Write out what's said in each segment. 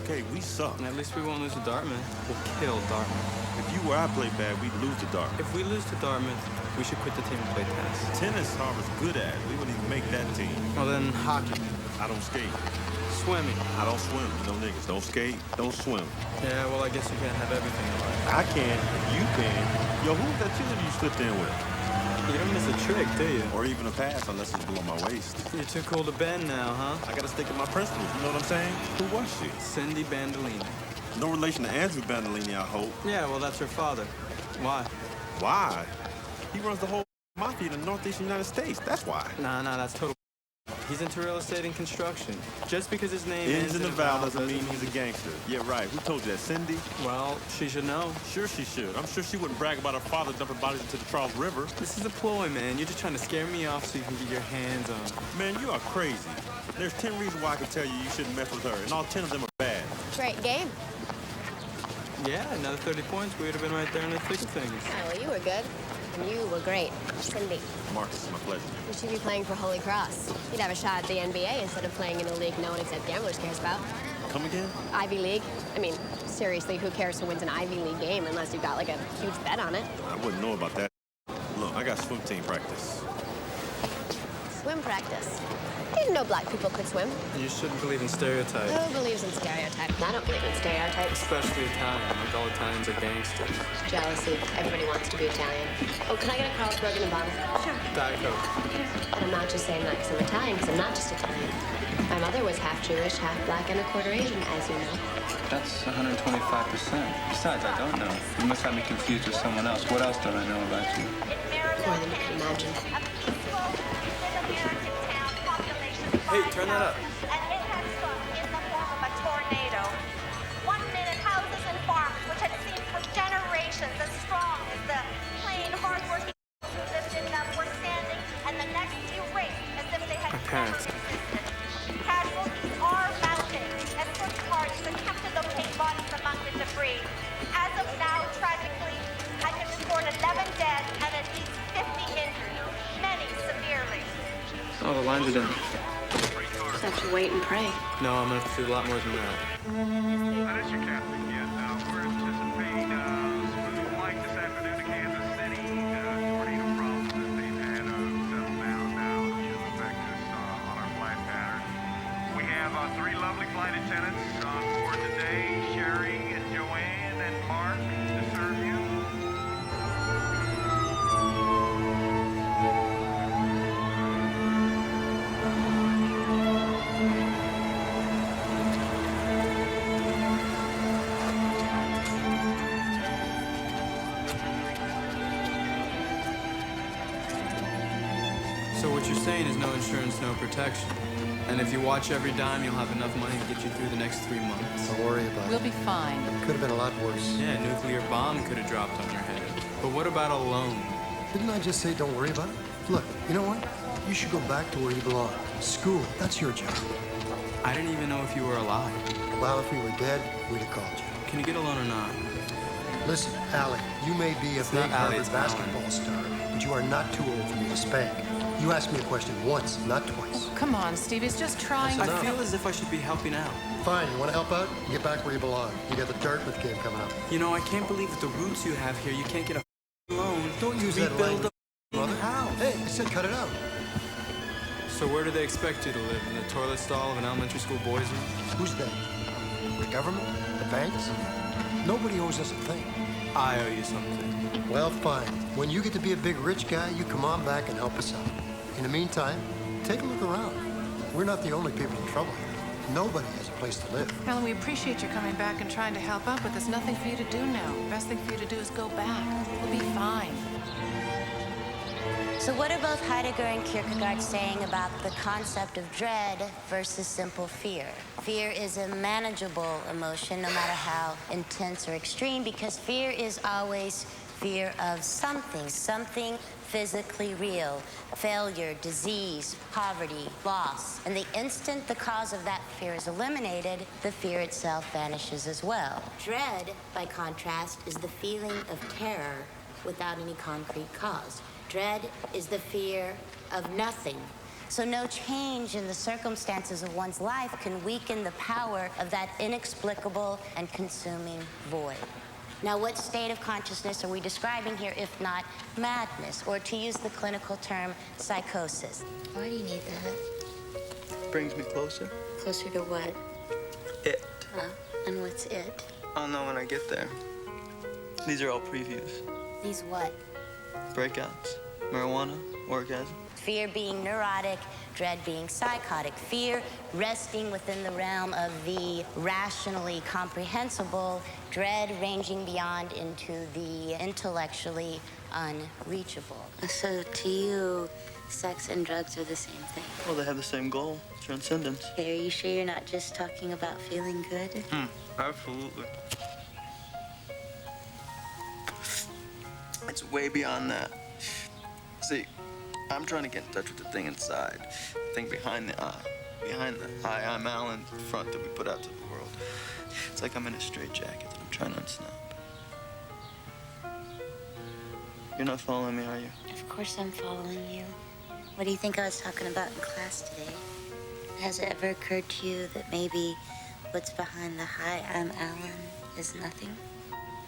okay. We suck. At least we won't lose to Dartmouth. We'll kill Dartmouth. If you or I play bad, we'd lose to Dartmouth. If we lose to Dartmouth, we should quit the team and play tennis. Tennis, Harvard's good at. We wouldn't even make that team. Well, then hockey. I don't skate. Swimming. I don't swim. You know niggas. Don't skate, don't swim. Yeah, well, I guess you can't have everything in life. I can. You can. Yo, who's that cheerleader you slipped in with? You don't miss a trick, do you? Or even a pass, unless it's below my waist. You're too cool to bend now, huh? I gotta stick to my principles. You know what I'm saying? Who was she? Cindy Bandolini. No relation to Andrew Bandolini, I hope. Yeah, well, that's her father. Why? Why? He runs the whole mafia in the Northeastern United States. That's why. Nah, that's total. He's into real estate and construction. Just because his name ends in a vowel doesn't mean he's a gangster. Yeah, right. Who told you that? Cindy? Well, she should know. Sure she should. I'm sure she wouldn't brag about her father dumping bodies into the Charles River. This is a ploy, man. You're just trying to scare me off so you can get your hands on her. Man, you are crazy. There's 10 reasons why I can tell you you shouldn't mess with her, and all 10 of them are bad. Great game. Yeah, another 30 points. We would have been right there in the thick of things. Oh, well, you were good. And you were great. Cindy. Marcus, it's my pleasure. You should be playing for Holy Cross. You'd have a shot at the NBA instead of playing in a league no one except gamblers cares about. Come again? Ivy League. I mean, seriously, who cares who wins an Ivy League game unless you've got, like, a huge bet on it? I wouldn't know about that. Look, I got swim team practice. Swim practice. I didn't know black people could swim. You shouldn't believe in stereotypes. Who believes in stereotypes? I don't believe in stereotypes. Especially Italian. Like all Italians are gangsters. Jealousy. Everybody wants to be Italian. Oh, can I get a Carlsberg in a bottle? Sure. Diet Coke. And I'm not just saying that because I'm Italian, because I'm not just Italian. My mother was half Jewish, half black, and a quarter Asian, as you know. That's 125%. Besides, I don't know. You must have me confused with someone else. What else don't I know about you? More than you can imagine. Hey, turn that up. And it has struck in the form of a tornado. 1 minute, houses and farms, which had seemed for generations as strong as the plain, hard-working who lived in them, were standing, and the next erased as if they had never existed. Casualties are mounting as search parties attempted to locate bodies among the debris. As of now, tragically, I can report 11 dead and at least 50 injured, many severely. Oh, the lines are down. Just have to wait and pray. No, I'm gonna have to do a lot more than that. That is your captain, yet. We're anticipating smooth flight this afternoon to Kansas City. Tornado problems that they've had settled down now shouldn't affect us on our flight pattern. We have 3 lovely flight attendants on board today, Sherry and Joanne and Mark, to serve you. So what you're saying is no insurance, no protection. And if you watch every dime, you'll have enough money to get you through the next 3 months. Don't worry about We'll it. be fine. Could have been a lot worse. Yeah, a nuclear bomb could have dropped on your head. But what about a loan? Didn't I just say don't worry about it? Look, you know what? You should go back to where you belong. School, that's your job. I didn't even know if you were alive. Well, if we were dead, we'd have called you. Can you get a loan or not? Listen, Alec, you may be a big not Alec, Harvard it's basketball star, but you are not too old for me to spank. You asked me a question once, not twice. Come on, Steve. He's just trying I to... feel as if I should be helping out. Fine, you want to help out? Get back where you belong. You got the Dartmouth game coming up. You know, I can't believe with the roots you have here, you can't get a loan. Don't use that Rebuild language, a brother. house. Hey, I said cut it out. So where do they expect you to live? In the toilet stall of an elementary school boys' room? Who's they? The government? The banks? Nobody owes us a thing. I owe you something. Well, fine. When you get to be a big rich guy, you come on back and help us out. In the meantime, take a look around. We're not the only people in trouble here. Nobody has a place to live. Helen, we appreciate you coming back and trying to help out, but there's nothing for you to do now. Best thing for you to do is go back. We'll be fine. So what are both Heidegger and Kierkegaard saying about the concept of dread versus simple fear? Fear is a manageable emotion, no matter how intense or extreme, because fear is always fear of something physically real. Failure, disease, poverty, loss. And the instant the cause of that fear is eliminated, the fear itself vanishes as well. Dread, by contrast, is the feeling of terror without any concrete cause. Dread is the fear of nothing. So no change in the circumstances of one's life can weaken the power of that inexplicable and consuming void. Now, what state of consciousness are we describing here, if not madness, or to use the clinical term, psychosis? Why do you need that? Brings me closer. Closer to what? It. And what's it? I'll know when I get there. These are all previews. These what? Breakouts. Marijuana. Orgasm. Fear being neurotic, dread being psychotic. Fear resting within the realm of the rationally comprehensible, dread ranging beyond into the intellectually unreachable. So to you, sex and drugs are the same thing? Well, they have the same goal. Transcendence. Okay, are you sure you're not just talking about feeling good? Absolutely. It's way beyond that. See, I'm trying to get in touch with the thing inside, the thing behind the eye. Behind the eye, I'm Alan, the front that we put out to the world. It's like I'm in a straitjacket that I'm trying to unsnap. You're not following me, are you? Of course I'm following you. What do you think I was talking about in class today? Has it ever occurred to you that maybe what's behind the "Hi, I'm Alan" is nothing?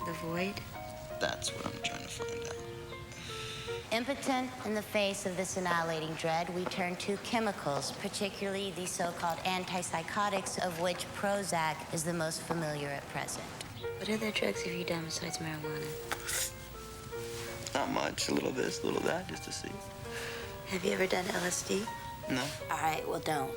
The void? That's what I'm trying to find out. Impotent in the face of this annihilating dread, we turn to chemicals, particularly the so-called antipsychotics, of which Prozac is the most familiar at present. What other drugs have you done besides marijuana? Not much. A little this, a little that, just to see. Have you ever done LSD? No. All right, well, don't.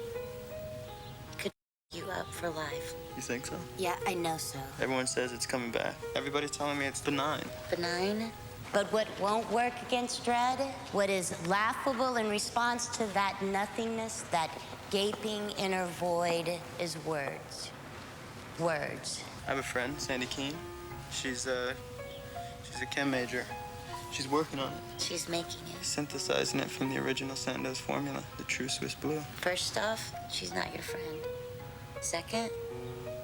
Could you up for life. You think so? Yeah, I know so. Everyone says it's coming back. Everybody's telling me it's benign. Benign? But what won't work against dread, what is laughable in response to that nothingness, that gaping inner void, is words. Words. I have a friend, Sandy Keene. She's a chem major. She's working on it. She's making it. Synthesizing it from the original Sandoz formula, the true Swiss blue. First off, she's not your friend. Second,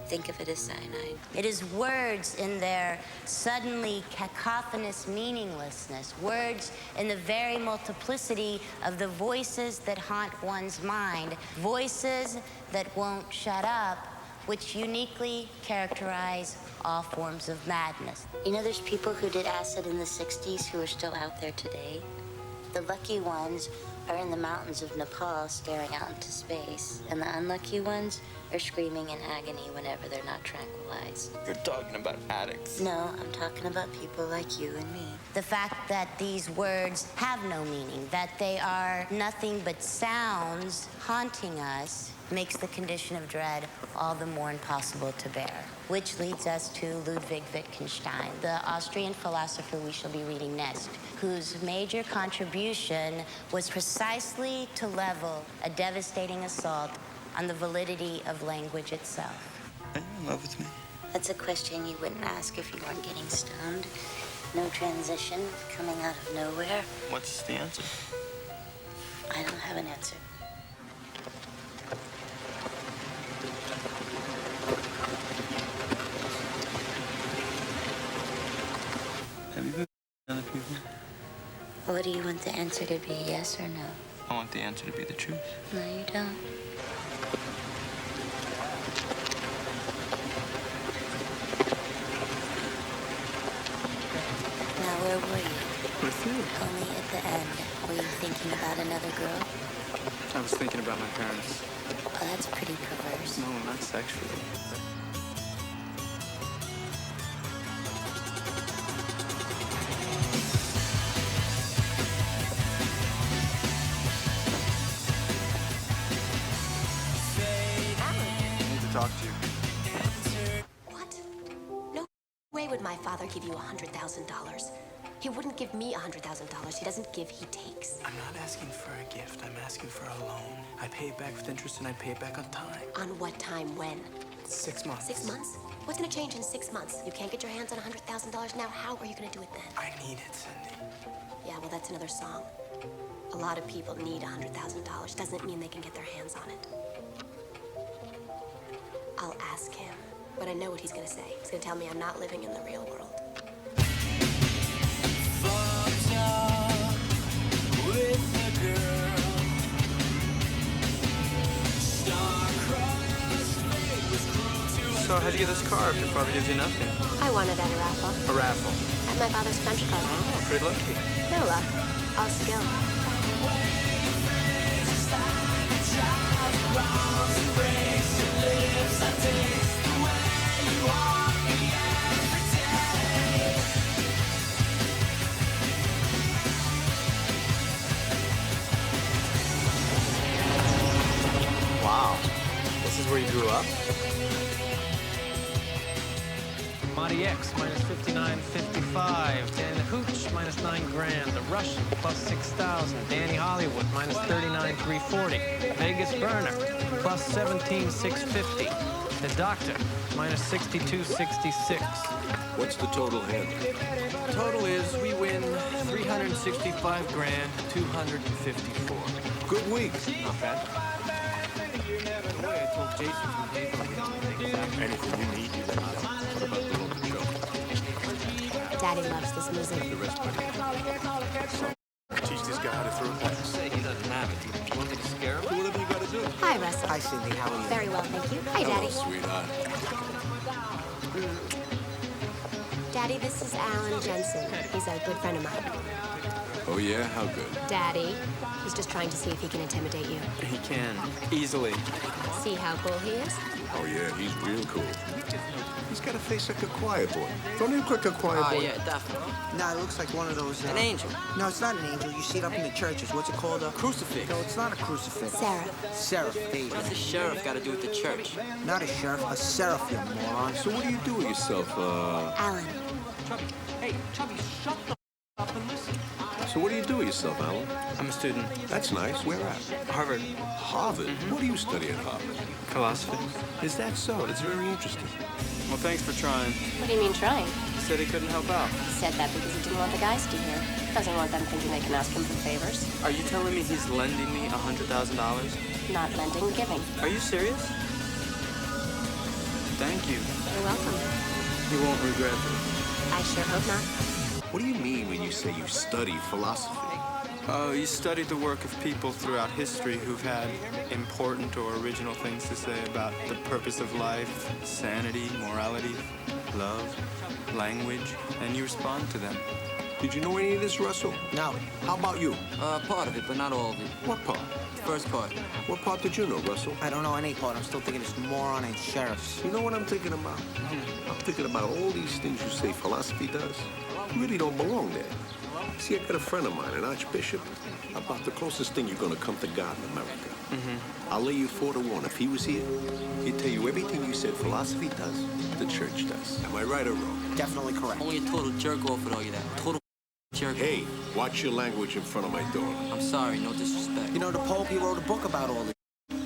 think of it as cyanide. It is words in their suddenly cacophonous meaninglessness, words in the very multiplicity of the voices that haunt one's mind, voices that won't shut up, which uniquely characterize all forms of madness. You know, there's people who did acid in the 60s who are still out there today. The lucky ones are in the mountains of Nepal staring out into space, and the unlucky ones are screaming in agony whenever they're not tranquilized. You're talking about addicts. No, I'm talking about people like you and me. The fact that these words have no meaning, that they are nothing but sounds haunting us, makes the condition of dread all the more impossible to bear. Which leads us to Ludwig Wittgenstein, the Austrian philosopher we shall be reading next, whose major contribution was precisely to level a devastating assault on the validity of language itself. Are you in love with me? That's a question you wouldn't ask if you weren't getting stoned. No transition, coming out of nowhere. What's the answer? I don't have an answer. Have you been with other people? What do you want the answer to be, yes or no? I want the answer to be the truth. No, you don't. Now, where were you? With you. Only at the end. Were you thinking about another girl? I was thinking about my parents. Oh, that's pretty perverse. No, not sexually. Talk to you. What? No way would my father give you $100,000. He wouldn't give me $100,000. He doesn't give, he takes. I'm not asking for a gift. I'm asking for a loan. I pay it back with interest and I pay it back on time. On what time, when? 6 months. 6 months? What's gonna change in 6 months? You can't get your hands on $100,000 now. How are you gonna do it then? I need it, Cindy. Yeah, well, that's another song. A lot of people need $100,000. Doesn't mean they can get their hands on it. I'll ask him, but I know what he's gonna say. He's gonna tell me I'm not living in the real world. Fucked up with the girl So how'd you get this car if your father gives you nothing? I won it at a raffle. A raffle? At my father's French club. Oh, pretty lucky. No luck. All skill. Wow. This is where you grew up? Monty X minus 59.55. Dan Hooch minus 9 grand. The Russian plus 6,000. Danny Hollywood minus 39,340. Vegas Burner plus 17,650. The Doctor minus 62.66. What's the total hand? Total is we win 365 grand 254. Good week. Not bad. The way I told Jason from Neville, we don't think back. Anything you need, you let me know. What about the local show? Daddy loves this music. The rest of it. Teach this guy how to throw a pass. Say he doesn't have it. You want me to scare him? Do whatever you gotta do. Hi, Russell. Hi, Cindy. How are you? Very well, thank you. Hi, Hello, Daddy. sweetheart. Daddy, this is Alan Jensen. He's a good friend of mine. Oh, yeah? How good? Daddy, he's just trying to see if he can intimidate you. He can. Easily. See how cool he is? Oh, yeah, he's real cool. He's got a face like a choir boy. Don't he look like a choir boy? Oh, yeah, definitely. No, it looks like one of those... An angel. No, it's not an angel. You see it up in the churches. What's it called? A Crucifix. No, it's not a crucifix. Seraph. Seraph. What does the sheriff got to do with the church? Not a sheriff, a seraph, you moron. So what do you do with yourself, Alan. Chubby. Hey, Chubby, shut the up and listen. So what do you do with yourself, Alan? I'm a student. That's nice. Where at? Harvard. Harvard? What do you study at Harvard? Philosophy. Is that so? That's very interesting. Well, thanks for trying. What do you mean trying? He said he couldn't help out. He said that because he didn't want the guys to hear. Doesn't want them thinking they can ask him for favors. Are you telling me he's lending me $100,000? Not lending, giving. Are you serious? Thank you. You're welcome. You won't regret it. I sure hope not. What do you mean when you say you study philosophy? Oh, you studied the work of people throughout history who've had important or original things to say about the purpose of life, sanity, morality, love, language, and you respond to them. Did you know any of this, Russell? No. How about you? Part of it, but not all of it. What part? First part. What part did you know, Russell? I don't know any part. I'm still thinking it's moron and sheriffs. You know what I'm thinking about? I'm thinking about all these things you say philosophy does. You really don't belong there. See, I got a friend of mine, an archbishop, about the closest thing you're gonna come to God in America. I'll lay you 4 to 1. If he was here, he'd tell you everything you said philosophy does, the church does. Am I right or wrong? Definitely correct. Only a total jerk off would argue that. Total jerk. Hey, watch your language in front of my daughter. I'm sorry, no disrespect. You know, the Pope, he wrote a book about all this.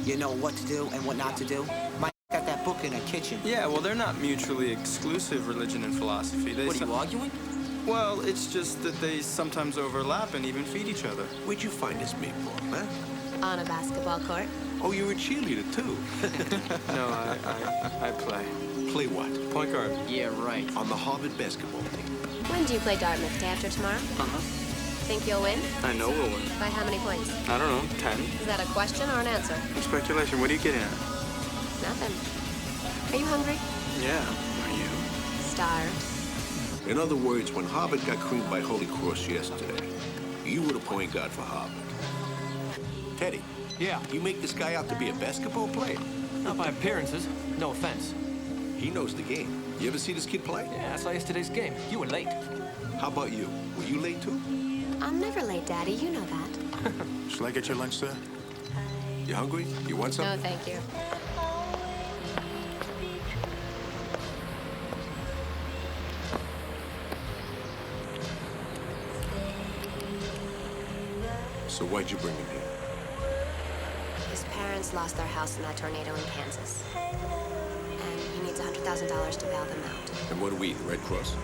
You know what to do and what not to do. My got that book in her kitchen. Yeah, well, they're not mutually exclusive, religion and philosophy. What, are you arguing? Well, it's just that they sometimes overlap and even feed each other. Where'd you find this meatball, huh? On a basketball court. Oh, you're a cheerleader, too. No, I play. Play what? Point guard. Yeah, right. On the Harvard basketball team. When do you play Dartmouth? Day after tomorrow? Uh-huh. Think you'll win? I know we'll win. By how many points? I don't know, 10. Is that a question or an answer? Speculation, what are you getting at? Nothing. Are you hungry? Yeah. Are you? Starved. In other words, when Harvard got creamed by Holy Cross yesterday, you were the point guard for Harvard. Teddy. Yeah. You make this guy out to be a basketball player? Not by appearances. No offense. He knows the game. You ever see this kid play? Yeah, I saw yesterday's game. You were late. How about you? Were you late too? I'm never late, Daddy. You know that. Shall I get your lunch, sir? You hungry? You want some? No, thank you. So why'd you bring him here? His parents lost their house in that tornado in Kansas. And he needs $100,000 to bail them out. And what do we, the Red Cross?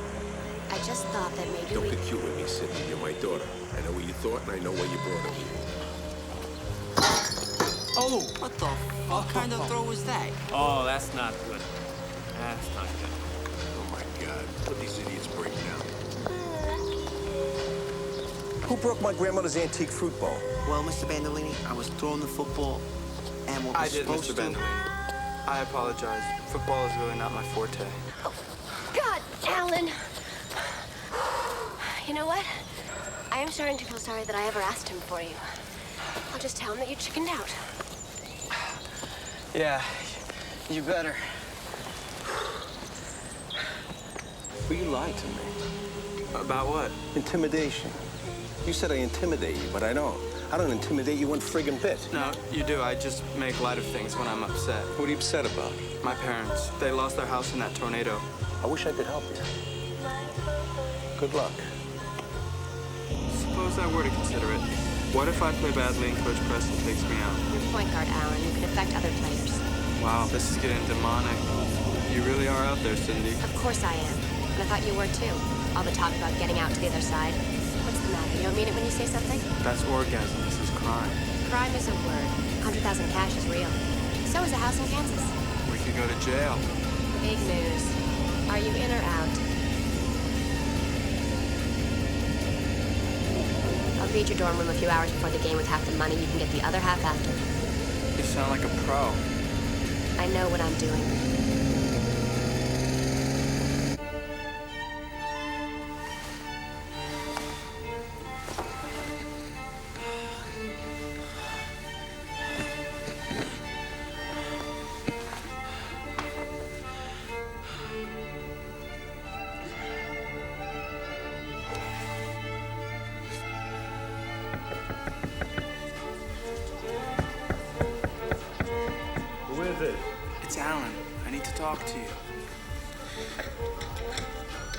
I just thought that maybe Don't get cute with me, Sydney. You're my daughter. I know what you thought, and I know why you brought him here. Oh! What the fuck kind of throw was that? Oh, that's not good. That's not good. Oh, my God. What these idiots break down. Who broke my grandmother's antique fruit bowl? Well, Mr. Bandolini, I was throwing the football, and what was I did, supposed Mr. Bandolini. I apologize. Football is really not my forte. God, Alan. You know what? I am starting to feel sorry that I ever asked him for you. I'll just tell him that you chickened out. Yeah, you better. But you lied to me. About what? Intimidation. You said I intimidate you, but I don't. I don't intimidate you one friggin' bit. No, you do. I just make light of things when I'm upset. What are you upset about? My parents. They lost their house in that tornado. I wish I could help you. Good luck. Suppose I were to consider it. What if I play badly and Coach Preston takes me out? You're point guard, Alan. You could affect other players. Wow, this is getting demonic. You really are out there, Cindy. Of course I am. And I thought you were too. All the talk about getting out to the other side. What's the matter? You don't mean it when you say something? That's orgasm. This is crime. Crime is a word. 100,000 cash is real. So is a house in Kansas. We could go to jail. Big news. Are you in or out? I'll be at your dorm room a few hours before the game with half the money. You can get the other half after. You sound like a pro. I know what I'm doing. It's Alan. I need to talk to you.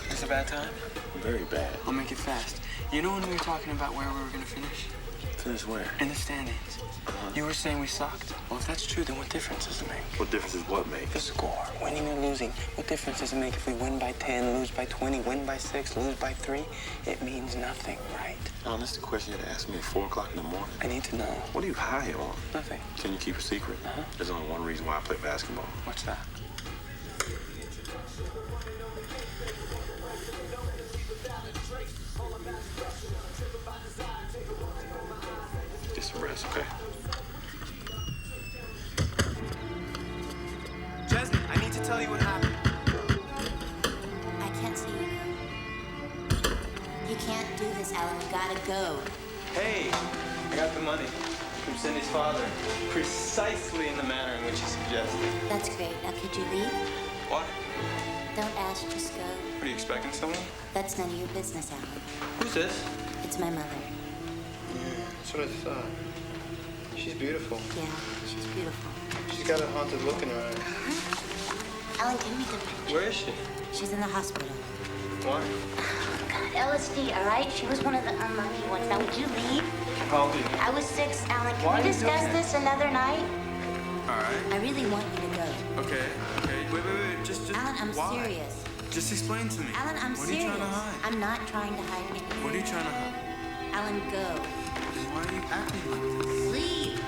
Is this a bad time? Very bad. I'll make it fast. You know when we were talking about where we were going to finish? Finish where? In the standings. You were saying we sucked. Well, if that's true, then what difference does it make? What difference does what make? The score. Winning or losing. What difference does it make if we win by 10, lose by 20, win by 6, lose by 3? It means nothing, right? Alan, that's the question you had to ask me at 4 o'clock in the morning. I need to know. What are you high on? Nothing. Can you keep a secret? There's only one reason why I play basketball. What's that? Just a rest, okay? Jasmine, I need to tell you what happened. I can't see you. You can't do this, Alan. You gotta go. Hey, I got the money from Cindy's father. Precisely in the manner in which he suggested. That's great. Now, could you leave? What? Don't ask, just go. What, are you expecting someone? That's none of your business, Alan. Who's this? It's my mother. That's what I thought. She's beautiful. Yeah, she's beautiful. She's got a haunted look in her eye. Alan, give me the picture. Where is she? She's in the hospital. Why? God, LSD, all right? She was one of the unlucky ones. Now, would you leave? How old are you? I was 6, Alan. Can Why we are you discuss doing this another night? All right. I really want you to go. Okay. Wait. Just. Alan, I'm why? serious. Just explain to me. Alan, I'm what serious. What are you trying to hide? I'm not trying to hide anything. What are you trying to hide? Alan, go. Then why are you acting like this? Leave.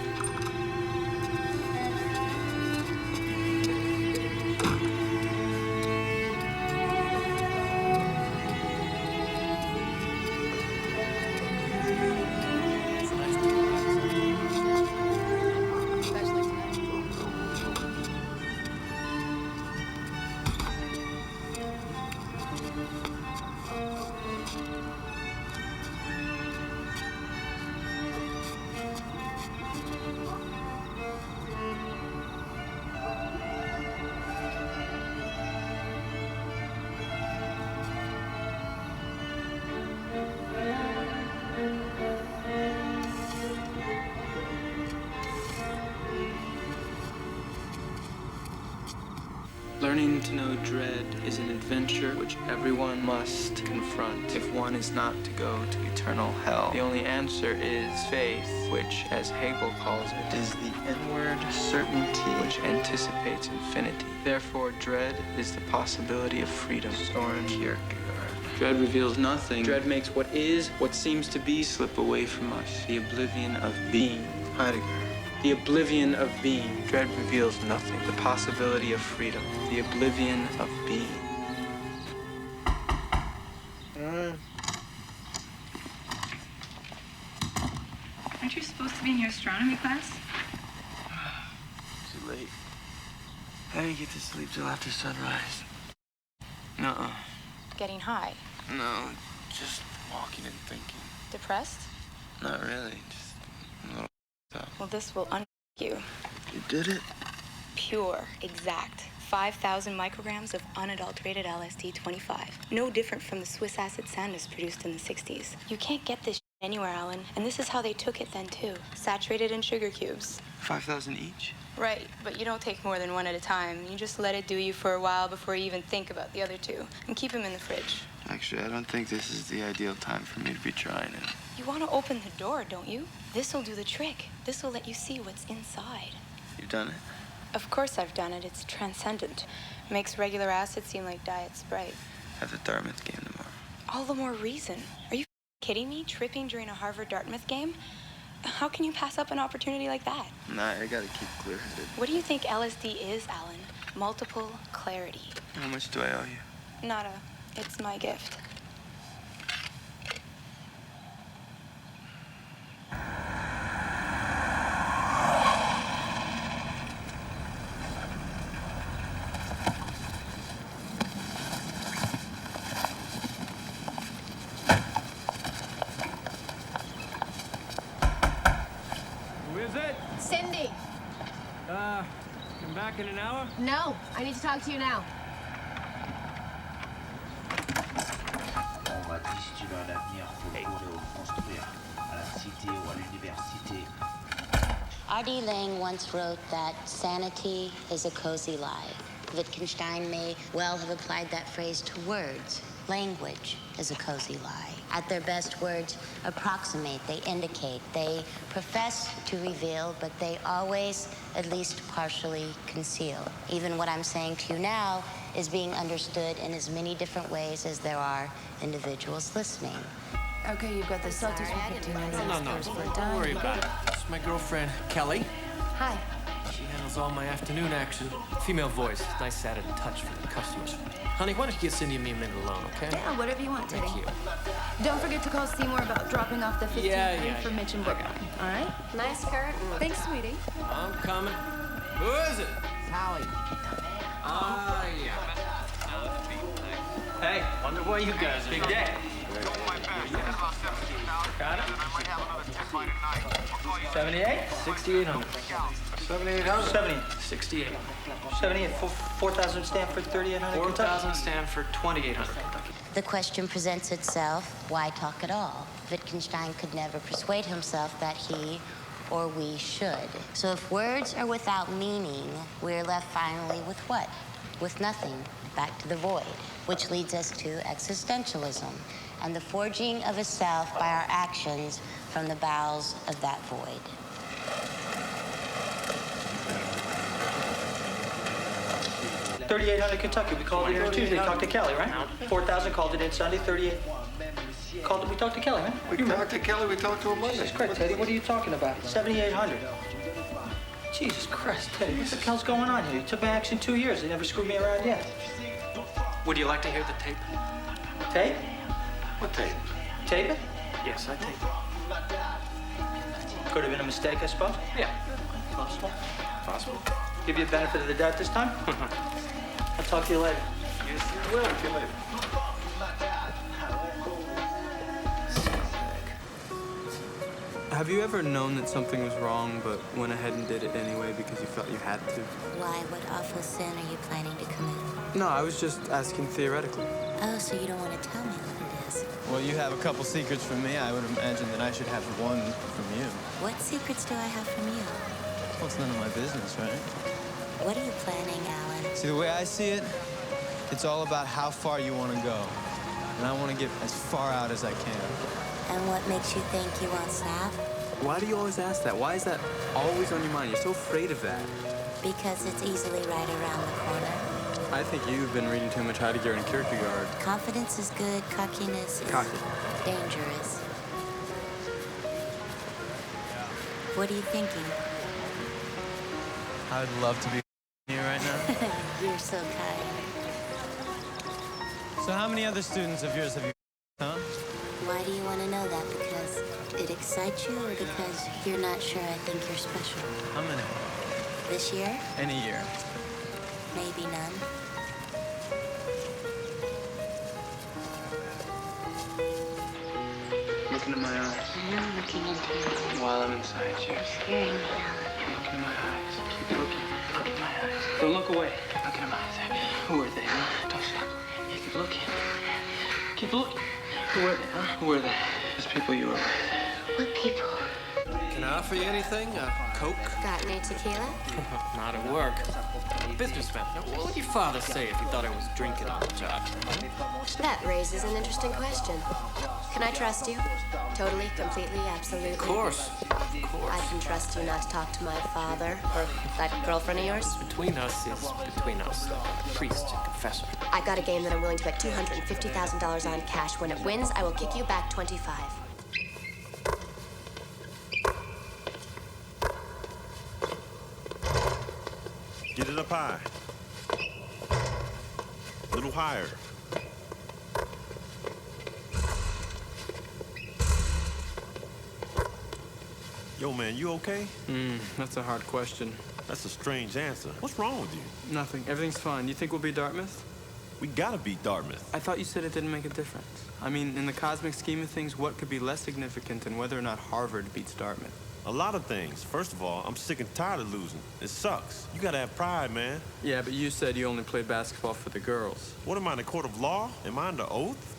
Learning to know dread is an adventure which everyone must confront if one is not to go to eternal hell. The only answer is faith, which, as Hegel calls it, is the inward certainty which anticipates infinity. Therefore, dread is the possibility of freedom. Soren Kierkegaard. Dread reveals nothing. Dread makes what is, what seems to be, slip away from us. The oblivion of being. Heidegger. The oblivion of being. Dread reveals nothing. The possibility of freedom. The oblivion of being. Aren't you supposed to be in your astronomy class? Too late. I didn't get to sleep till after sunrise. Nuh-uh. Getting high? No, just walking and thinking. Depressed? Not really, just a little up. Well, this will you. You did it? Pure, exact. 5,000 micrograms of unadulterated LSD-25. No different from the Swiss acid sandus produced in the 60s. You can't get this anywhere, Alan. And this is how they took it then, too. Saturated in sugar cubes. 5,000 each? Right, but you don't take more than one at a time. You just let it do you for a while before you even think about the other two. And keep them in the fridge. Actually, I don't think this is the ideal time for me to be trying it. You want to open the door, don't you? This'll do the trick. This'll let you see what's inside. You've done it? Of course I've done it. It's transcendent. Makes regular acid seem like Diet Sprite. Have the Dartmouth game tomorrow. All the more reason. Are you kidding me? Tripping during a Harvard-Dartmouth game? How can you pass up an opportunity like that? Nah, I gotta keep clear-headed. What do you think LSD is, Alan? Multiple clarity. How much do I owe you? Nada. It's my gift. Back in an hour? No, I need to talk to you now. On m'a dit si tu veux un avenir, faut le construire à la cité ou à l'université. R.D. Laing once wrote that sanity is a cozy lie. Wittgenstein may well have applied that phrase to words. Language is a cozy lie. At their best, words approximate, they indicate, they profess to reveal, but they always at least partially conceal. Even what I'm saying to you now is being understood in as many different ways as there are individuals listening. Okay, you've got the Celtics for 15 minutes. No. Don't worry about it. It's my girlfriend, Kelly. Hi. She handles all my afternoon action. Female voice. Nice added touch for the customers. Honey, why don't you get Cindy and me a minute alone, okay? Yeah, whatever you want, Teddy. Thank you. Don't forget to call Seymour about dropping off the 15 for Mitch and Brooke. All right? Nice curtain. Thanks, sweetie. I'm coming. Who is it? Hallie. Ah, yeah. Hey, wonder why you guys big day. Got it? 78? 6,800. 7,800? 70. 68. 78. 4,000 Stanford, 3,800 4,000 Stanford, 2,800 Kentucky. The question presents itself, why talk at all? Wittgenstein could never persuade himself that he or we should. So if words are without meaning, we're left finally with what? With nothing, back to the void, which leads us to existentialism and the forging of a self by our actions from the bowels of that void. $3,800 Kentucky. We called it in on Tuesday. Talked to Kelly, right? 4,000 called it in Sunday. 38. We talked to Kelly, man. We talked to Kelly. We talked to him Monday. That's correct, Teddy. What are you talking about? 7,800. Jesus Christ, Teddy. What the hell's going on here? You took my action 2 years. They never screwed me around yet. Would you like to hear the tape? Tape? What tape? Tape it? Yes, I tape it. Could have been a mistake, I suppose. Yeah. Possible. Possible. Give you a benefit of the doubt this time? I'll talk to you later. Yes, you will. Talk to you later. Have you ever known that something was wrong, but went ahead and did it anyway because you felt you had to? Why? What awful sin are you planning to commit? No, I was just asking theoretically. Oh, so you don't want to tell me what it is? Well, you have a couple secrets from me. I would imagine that I should have one from you. What secrets do I have from you? Well, it's none of my business, right? What are you planning, Alan? See, the way I see it, it's all about how far you want to go. And I want to get as far out as I can. And what makes you think you won't snap? Why do you always ask that? Why is that always on your mind? You're so afraid of that. Because it's easily right around the corner. I think you've been reading too much Heidegger and Kierkegaard. Confidence is good, cockiness is dangerous. What are you thinking? I would love to be you right now. You're so kind. So how many other students of yours have you huh? Why do you want to know that? Because it excites you or because you're not sure I think you're special? How many? This year? Any year. maybe none. Look into my eyes. I'm looking into you. While I'm inside you. You're scaring me, Look into my eyes. Keep looking. Look in my eyes. Don't look away. Look into my eyes. Who are they, huh? Don't stop. Yeah, keep looking. Keep looking. Who are they, huh? Who are they? Those people you were with. What people? Can I offer you anything? Coke? Got any tequila? Not at work. Businessman. What would your father say if he thought I was drinking on the job? That raises an interesting question. Can I trust you? Totally, completely, absolutely? Of course. I can trust you not to talk to my father or that girlfriend of yours? Between us is between us. Priest and confessor. I've got a game that I'm willing to bet $250,000 on cash. When it wins, I will kick you back 25. Get it up high. A little higher. Yo, man, you okay? That's a hard question. That's a strange answer. What's wrong with you? Nothing. Everything's fine. You think we'll beat Dartmouth? We gotta beat Dartmouth. I thought you said it didn't make a difference. I mean, in the cosmic scheme of things, what could be less significant than whether or not Harvard beats Dartmouth? A lot of things. First of all, I'm sick and tired of losing. It sucks. You gotta have pride, man. Yeah, but you said you only played basketball for the girls. What am I, in the court of law? Am I under oath?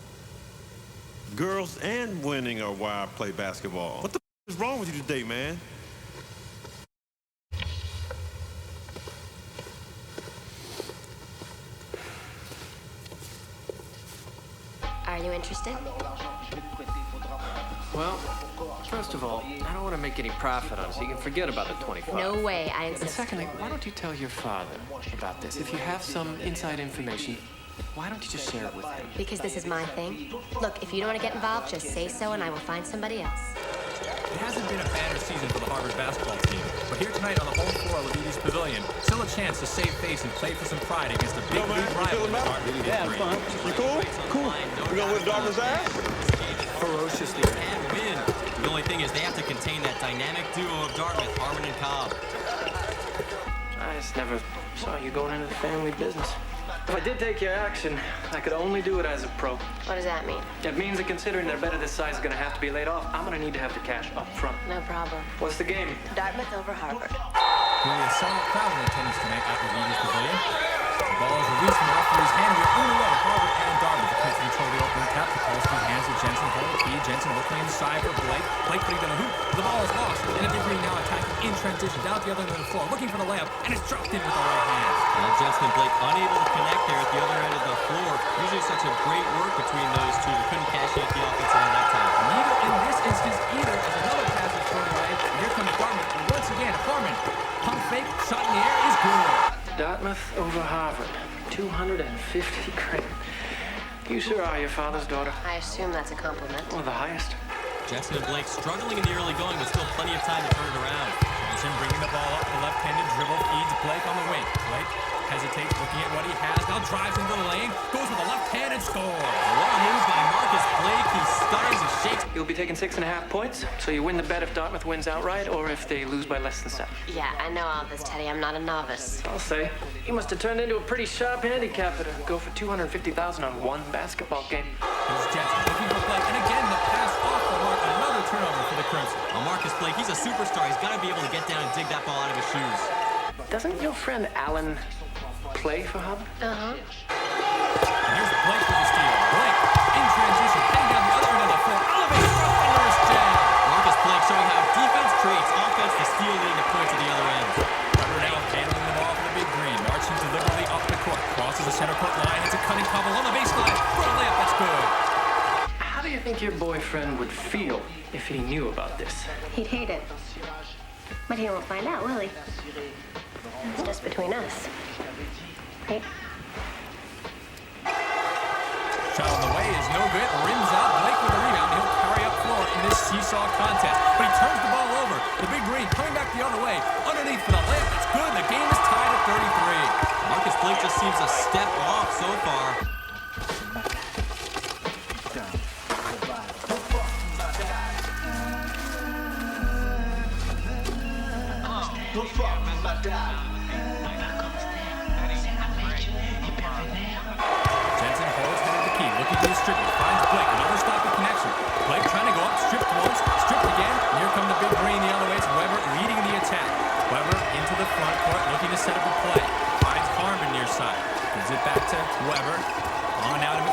Girls and winning are why I play basketball. What the is wrong with you today, man? Are you interested? Well, first of all, I don't want to make any profit on it, so you can forget about the 25. No way, I And insist. secondly, why don't you tell your father about this? If you have some inside information, why don't you just share it with him? Because this is my thing. Look, if you don't want to get involved, just say so and I will find somebody else. It hasn't been a banner season for the Harvard basketball team, but here tonight on the home floor of Levy's Pavilion, still a chance to save face and play for some pride against the big league rival. Yeah, fun. You cool? Cool. We gonna whip Dartmouth's ass? Ferociously. And win. The only thing is they have to contain that dynamic duo of Dartmouth, Harmon and Cobb. I just never saw you going into the family business. If I did take your action, I could only do it as a pro. What does that mean? It means that considering their bet of this size is going to have to be laid off, I'm going to need to have the cash up front. No problem. What's the game? Dartmouth over Harvard. Nearly a sellout crowd in attendance tonight at Levy's Pavilion. The ball is released from the referee's hand. We're underway. Harvard and Dartmouth. The Kristi control the opening tap. The Polsky hands to Jensen. Hold the key. Jensen looking inside for Blake. Blake putting down the hoop. The ball is lost. And a degree now attacking in transition down at the other end of the floor, looking for the layup, and it's dropped in with the right hand. Well, Jensen and Blake unable to connect there at the other end of the floor. Usually such a great work between those two. They couldn't cash in at the offensive end that time. Neither in this instance either, as another pass is thrown away. And here comes Dartmouth. And once again, Harmon. Pump fake, shot in the air is good. Dartmouth over Harvard. 250 grand. You sure are your father's daughter. I assume that's a compliment. Well, the highest. Jensen and Blake struggling in the early going, but still plenty of time to turn it around. Jensen bringing the ball up, the left-handed dribble, feeds Blake on the wing. Blake hesitates, looking at what he has, now drives into the lane, goes with a left-handed score. What a move by Marcus Blake. He stutters, he shakes. You'll be taking 6.5 points, so you win the bet if Dartmouth wins outright or if they lose by less than 7. Yeah, I know all this, Teddy. I'm not a novice. I'll say. You must have turned into a pretty sharp handicapper to go for $250,000 on one basketball game. Here's Jensen looking for Blake, and again the pass off the mark. Another turnover for the Crimson. Well, Marcus Blake, he's a superstar. He's got to be able to get down and dig that ball out of his shoes. Doesn't your friend Alan play for Harvard? Uh-huh. And here's Blake with the steal. Blake in transition, heading down the other end of the floor. Elevates for a thunderous jam. Marcus Blake showing how defense creates offense. The steal leading to points at the other end. Weber now handling the ball for the big green. Marching deliberately up the court. Crosses the center court line. It's a cutting cobble on the baseline. For a layup, that's good. How do you think your boyfriend would feel if he knew about this? He'd hate it. But he won't find out, will he? It's just between us. Right? Shot on the way is no good. Rims out. Blake with the rebound. He'll carry up floor in this seesaw contest. But he turns the ball over. The big green coming back the other way. Underneath for the layup. That's good. The game is tied at 33. Marcus Blake just seems a step off so far.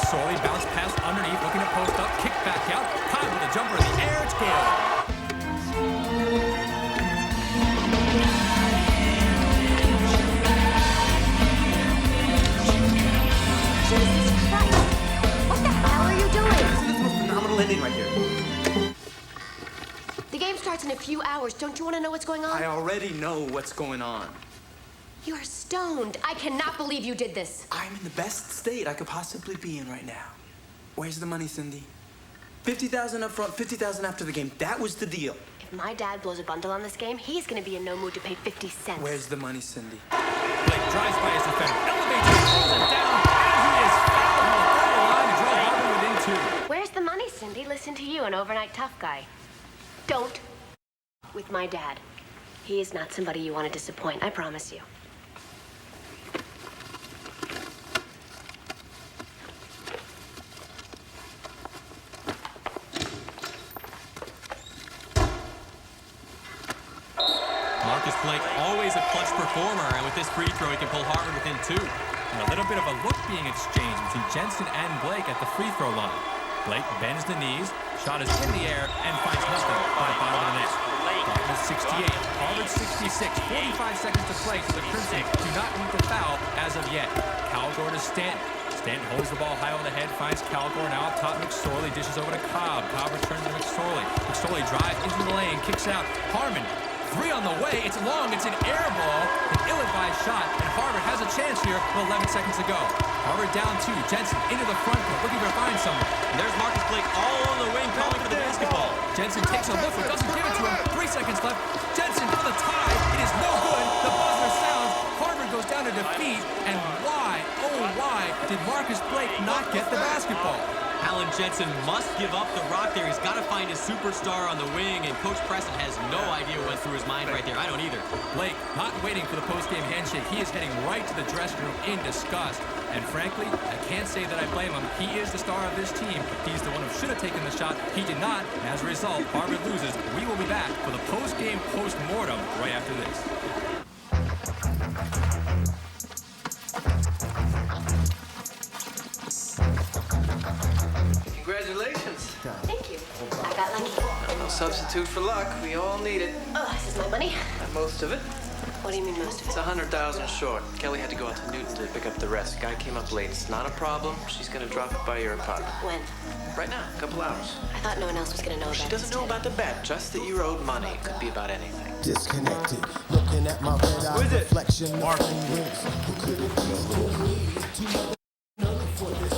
McSorley, bounce pass underneath, looking to post up, kick back out. Cobb with a jumper in the air, it's Gellar. Jesus Christ! What the hell are you doing? This is the most phenomenal ending right here. The game starts in a few hours. Don't you want to know what's going on? I already know what's going on. You're stoned. I cannot believe you did this. I'm in the best state I could possibly be in right now. Where's the money, Cindy? 50,000 up front, 50,000 after the game. That was the deal. If my dad blows a bundle on this game, he's going to be in no mood to pay 50 cents. Where's the money, Cindy? Blake drives by his defender, elevates it, throws it down, and he is fouled on the goal line to draw Harvard within 2. Where's the money, Cindy? Listen to you, an overnight tough guy. Don't with my dad. He is not somebody you want to disappoint, I promise you. Blake, always a clutch performer, and with this free throw, he can pull Harvard within 2. And a little bit of a look being exchanged between Jensen and Blake at the free throw line. Blake bends the knees, shot is in the air, and finds nothing at the bottom of the net. Dartmouth 68, Harvard 66, 45 seconds to play, so the Crimson do not need to foul as of yet. Calgore to Stanton. Stanton holds the ball high over the head, finds Calgore now up top. McSorley dishes over to Cobb. Cobb returns to McSorley. McSorley drives into the lane, kicks out. Harmon. 3 on the way, it's long, it's an air ball, an ill-advised shot, and Harvard has a chance here with 11 seconds to go. Harvard down 2, Jensen into the front court, looking to find someone. And there's Marcus Blake all on the wing calling for the basketball. Jensen takes a look, but doesn't give it to him. 3 seconds left. Jensen for the tie, it is no good. The buzzer sounds, Harvard goes down to defeat, and why, oh why, did Marcus Blake not get the basketball? Alan Jensen must give up the rock there. He's got to find his superstar on the wing, and Coach Preston has no idea what went through his mind right there. I don't either. Blake not waiting for the post-game handshake. He is heading right to the dressing room in disgust. And frankly, I can't say that I blame him. He is the star of this team. He's the one who should have taken the shot. He did not. As a result, Harvard loses. We will be back for the post-game post-mortem right after this. Congratulations. Thank you. I got lucky. No substitute for luck. We all need it. Oh, this is my money? Most of it. What do you mean most of it? It's 100,000 short. Kelly had to go out to Newton to pick up the rest. Guy came up late. It's not a problem. She's gonna drop it by your apartment. When? Right now, a couple hours. I thought no one else was gonna know about it. She doesn't know about the bet, just that you owed money. It could be about anything. Disconnected, looking at my red eye reflection. Mark.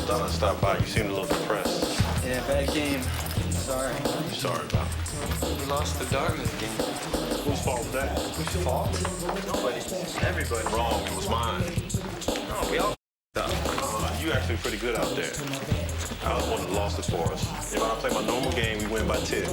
Thought I'd stop by. You seemed a little depressed. Yeah, bad game. Sorry. I'm sorry about it. We lost the Dartmouth game. Whose fault was that? Whose fault? Nobody's. Everybody. Wrong. It was mine. No, we all up. You actually pretty good out there. I was one that lost it for us. If I play my normal game, we win by 10.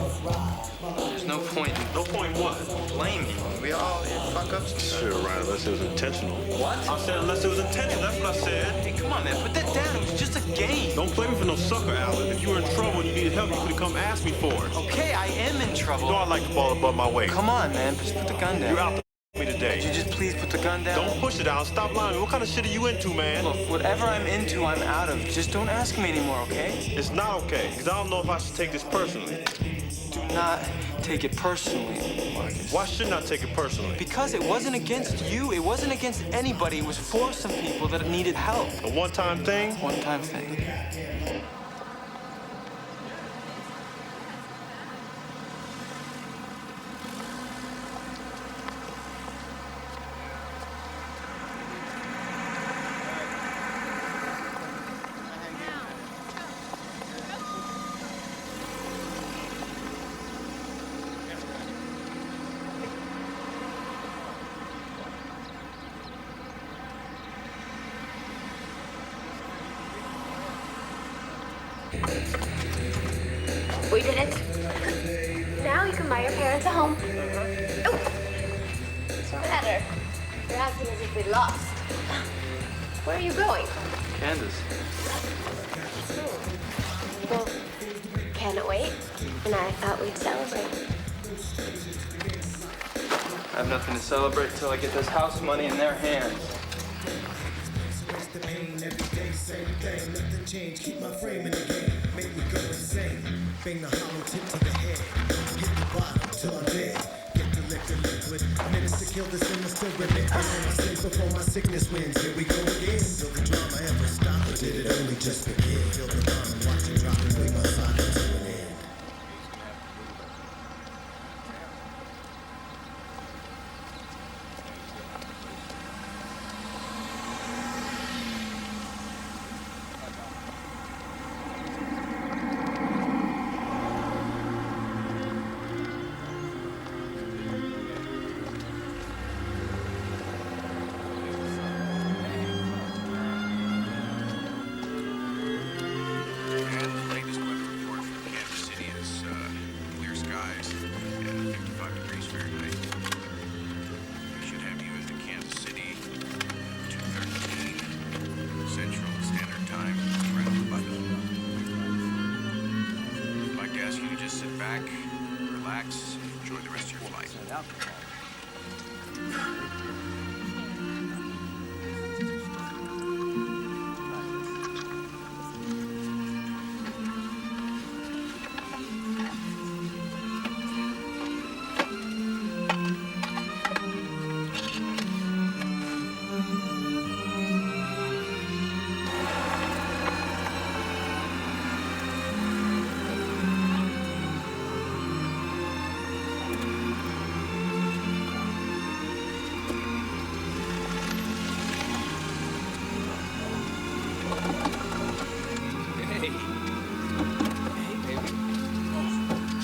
There's no point. No point in what? Blame you. We all fuck up. Sure, right, unless it was intentional. What? I said unless it was intentional. That's what I said. Hey, come on, man. Put that down. It was just a game. Don't play me for no sucker, Alan. If you were in trouble and you needed help, you could have come ask me for it. Okay, I am in trouble. You know I like the ball above my weight. Come on, man. Just put the gun down. You're out me today. Would you just please put the gun down? Don't push it down. Stop lying. What kind of shit are you into, man? Look, whatever I'm into, I'm out of. Just don't ask me anymore, okay? It's not okay, because I don't know if I should take this personally. Do not take it personally, Marcus. Why shouldn't I take it personally? Because it wasn't against you. It wasn't against anybody. It was for some people that needed help. A one-time thing? One-time thing. We did it. Now you can buy your parents a home. Oh! What's the matter? You're acting as if we lost. Where are you going? Kansas. Well, cannot wait. And I thought we'd celebrate. I have nothing to celebrate until I get this house money in their hands. change, keep my frame in the game, make me go insane. Bang the hollow tip to the head, hit the bottom till I'm dead. Get the liquid, minutes to kill the sin, still remit. I know my sins before my sickness wins. Here we go again. Will the drama ever stop, or did it only just begin? Feel the bomb and watch it drop and wait my socket to an end.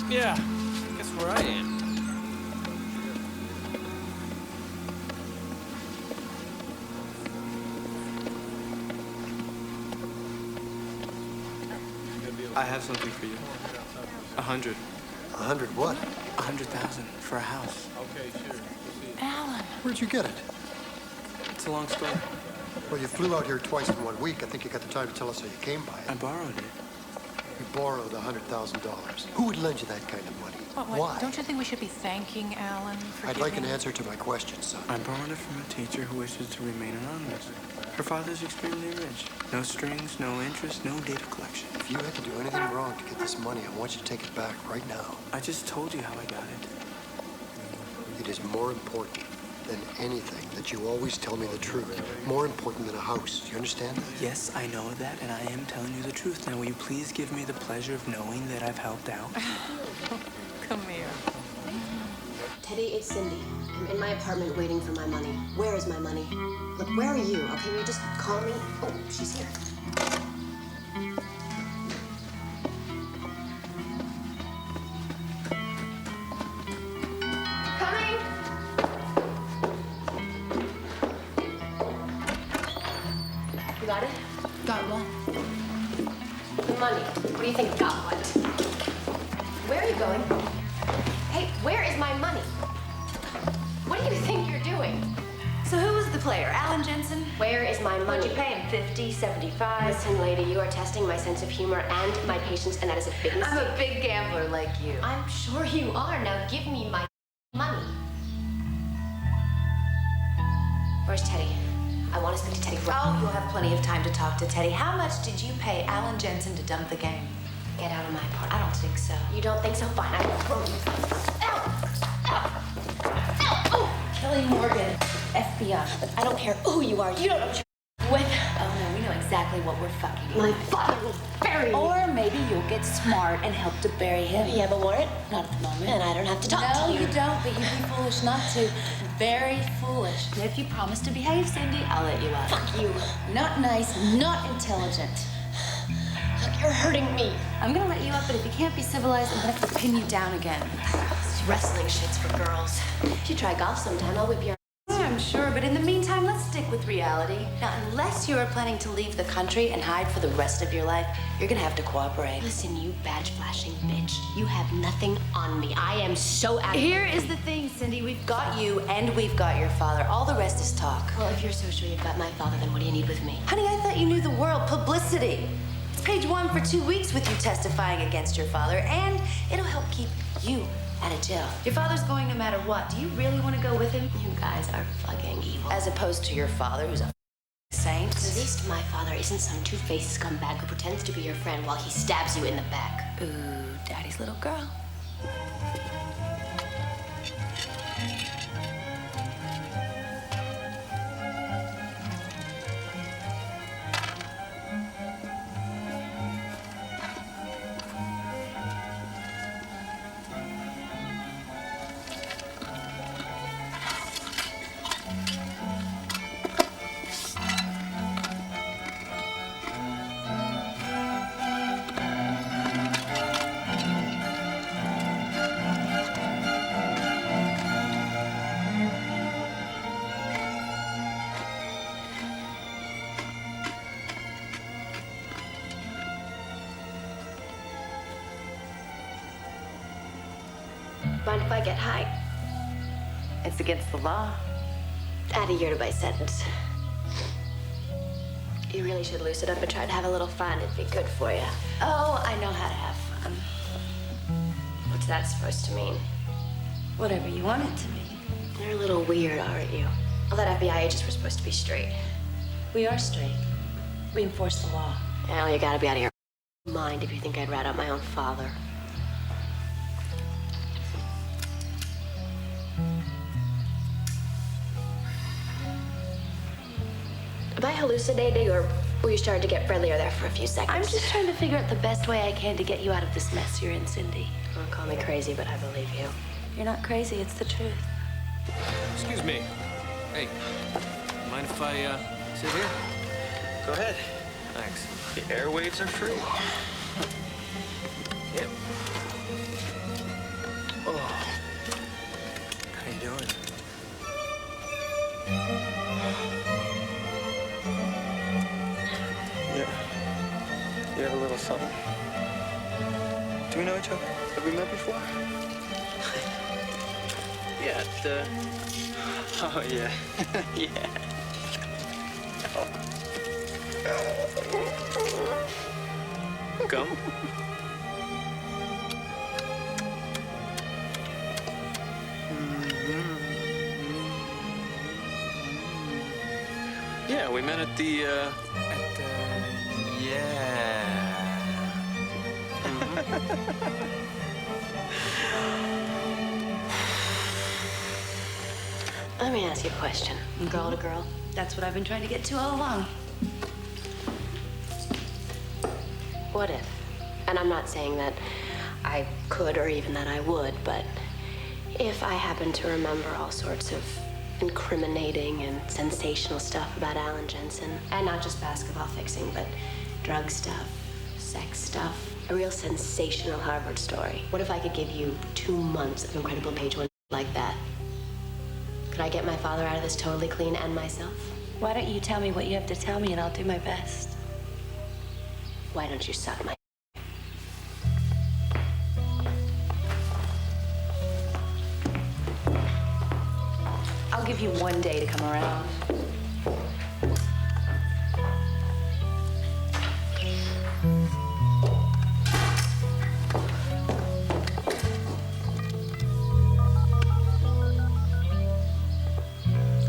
Yeah, guess where I am. I have something for you. 100. 100 what? 100,000 for a house. Okay, sure. Alan. Where'd you get it? It's a long story. Well, you flew out here twice in 1 week. I think you got the time to tell us how you came by it. I borrowed it. You borrowed $100,000. Who would lend you that kind of money? What, Why? Don't you think we should be thanking Alan for I'd like an giving- answer to my question, son. I borrowed it from a teacher who wishes to remain anonymous. Her father's extremely rich. No strings, no interest, no data collection. If you had to do anything wrong to get this money, I want you to take it back right now. I just told you how I got it. It is more important than anything that you always tell me the truth. More important than a house. Do you understand that? Yes, I know that, and I am telling you the truth. Now, will you please give me the pleasure of knowing that I've helped out? Come here. Teddy, it's Cindy. I'm in my apartment waiting for my money. Where is my money? Look, where are you? Okay, will you just call me? Oh, she's here. Coming! You got it? Got what? The money. What do you think? Got what? Where are you going? Hey, where is my money? What do you think you're doing? So who was the player? Alan Jensen? Where is my money? What'd you pay him? 50, 75? Listen, lady, you are testing my sense of humor and my patience, and that is a big mistake. I'm a big gambler like you. I'm sure you are. Now give me my money. Where's Teddy? I want to speak to Teddy. Oh, you'll have plenty of time to talk to Teddy. How much did you pay Alan Jensen to dump the game? Get out of my apartment. I don't think so. You don't think so? Fine. I will throw you. Ow! Ow! Ow! Oh! Kelly Morgan, FBI. I don't care who you are. You don't know what you're with. Oh, no, we know exactly what we're fucking My with. father will bury me. Or maybe you'll get smart and help to bury him. You have a warrant? Not at the moment. And I don't have to talk to you. No, you don't, but you'd be foolish not to. Very foolish. And if you promise to behave, Cindy, I'll let you out. Fuck you. Not nice, not intelligent. Look, you're hurting me. I'm gonna let you up, but if you can't be civilized, I'm gonna have to pin you down again. This wrestling shit's for girls. If you try golf sometime, I'll whip your I'm sure, but in the meantime, let's stick with reality. Now, unless you are planning to leave the country and hide for the rest of your life, you're gonna have to cooperate. Listen, you badge-flashing bitch. You have nothing on me. I am so angry. Here is the thing, Cindy. We've got you and we've got your father. All the rest is talk. Well, if you're so sure you've got my father, then what do you need with me? Honey, I thought you knew the world. Publicity. It's page 1 for 2 weeks with you testifying against your father, and it'll help keep you out of jail. Your father's going no matter what. Do you really want to go with him? You guys are fucking evil. As opposed to your father, who's a saint. At least my father isn't some two-faced scumbag who pretends to be your friend while he stabs you in the back. Ooh, Daddy's little girl. Mind if I get high? It's against the law. Add a year to my sentence. You really should loosen up and try to have a little fun. It'd be good for you. Oh, I know how to have fun. What's that supposed to mean? Whatever you want it to mean. You're a little weird, aren't you? All that FBI agents were supposed to be straight. We are straight. We enforce the law. Well, you gotta be out of your mind if you think I'd rat out my own father. Am I hallucinating, or were you starting to get friendlier there for a few seconds? I'm just trying to figure out the best way I can to get you out of this mess you're in, Cindy. Don't call me crazy, but I believe you. You're not crazy, it's the truth. Excuse me. Hey, mind if I sit here? Go ahead. Thanks. The airwaves are free. Yep. Oh. How you doing? Yeah. You have a little something. Do we know each other? Have we met before? Yeah, Oh, yeah. Yeah. Gum? Yeah, we met at the, yeah. Let me ask you a question. Girl to girl? That's what I've been trying to get to all along. What if? And I'm not saying that I could or even that I would, but if I happen to remember all sorts of incriminating and sensational stuff about Alan Jensen, and not just basketball fixing, but drug stuff, sex stuff, a real sensational Harvard story. What if I could give you 2 months of incredible page one like that? Could I get my father out of this totally clean and myself? Why don't you tell me what you have to tell me and I'll do my best? Why don't you suck my... I'll give you 1 day to come around.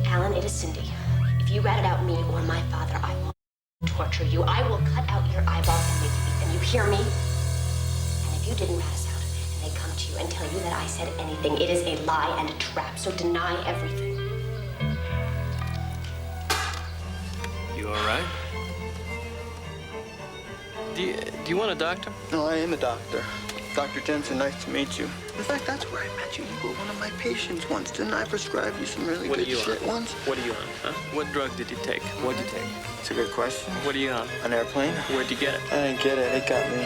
Alan, it is Cindy. If you ratted out me or my father, I will torture you. I will cut out your eyeballs and make you eat them. You hear me? And if you didn't rat us out and they come to you and tell you that I said anything, it is a lie and a trap, so deny everything. You all right? Do you want a doctor? No, I am a doctor. Dr. Jensen, nice to meet you. In fact, that's where I met you. You were one of my patients once. Didn't I prescribe you some really good shit once? What are you on, huh? What drug did you take? What'd you take? It's a good question. What are you on? An airplane? Where'd you get it? I didn't get it. It got me.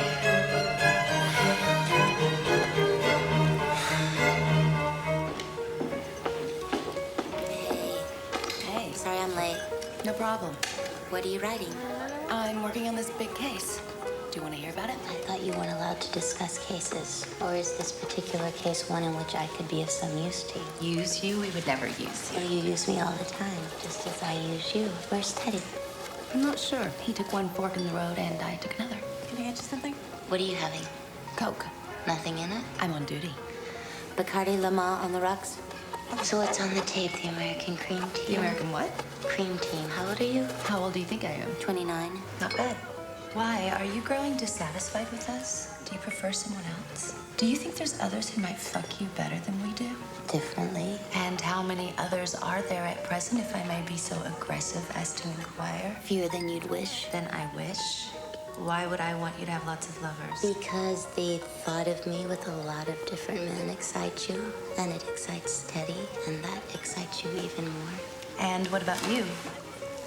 Hey, sorry I'm late. No problem. What are you writing? I'm working on this big case. Do you want to hear about it? I thought you weren't allowed to discuss cases. Or is this particular case one in which I could be of some use to you? Use you? We would never use you. Well, you use me all the time, just as I use you. Where's Teddy? I'm not sure. He took one fork in the road and I took another. Can I get you something? What are you having? Coke. Nothing in it? I'm on duty. Bacardi Lemon on the rocks? So what's on the tape? The American Cream Team? The American what? Cream Team. How old are you? How old do you think I am? 29. Not bad. Why? Are you growing dissatisfied with us? Do you prefer someone else? Do you think there's others who might fuck you better than we do? Differently. And how many others are there at present, if I may be so aggressive as to inquire? Fewer than you'd wish. Then I wish. Why would I want you to have lots of lovers? Because the thought of me with a lot of different men excites you, and it excites Teddy, and that excites you even more. And what about you?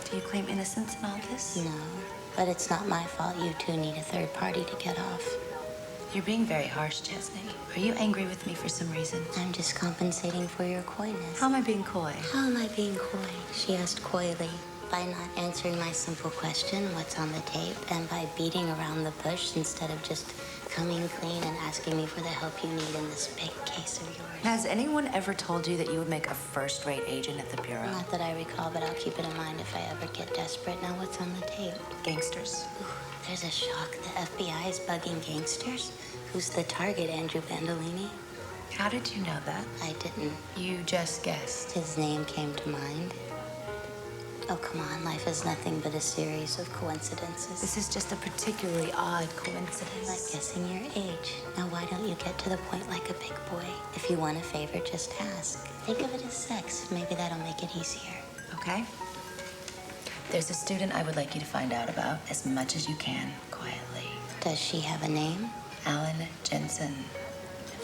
Do you claim innocence in all this? No, but it's not my fault you two need a third party to get off. You're being very harsh, Chesney. Are you angry with me for some reason? I'm just compensating for your coyness. How am I being coy? How am I being coy? She asked coyly. By not answering my simple question, what's on the tape, and by beating around the bush instead of just coming clean and asking me for the help you need in this big case of yours. Has anyone ever told you that you would make a first-rate agent at the Bureau? Not that I recall, but I'll keep it in mind if I ever get desperate. Now, what's on the tape? Gangsters. Ooh, there's a shock. The FBI is bugging gangsters. Who's the target, Andrew Bandolini? How did you know that? I didn't. You just guessed. His name came to mind. Oh, come on. Life is nothing but a series of coincidences. This is just a particularly odd coincidence. Like guessing your age. Now, why don't you get to the point like a big boy? If you want a favor, just ask. Think of it as sex. Maybe that'll make it easier. Okay. There's a student I would like you to find out about as much as you can, quietly. Does she have a name? Alan Jensen.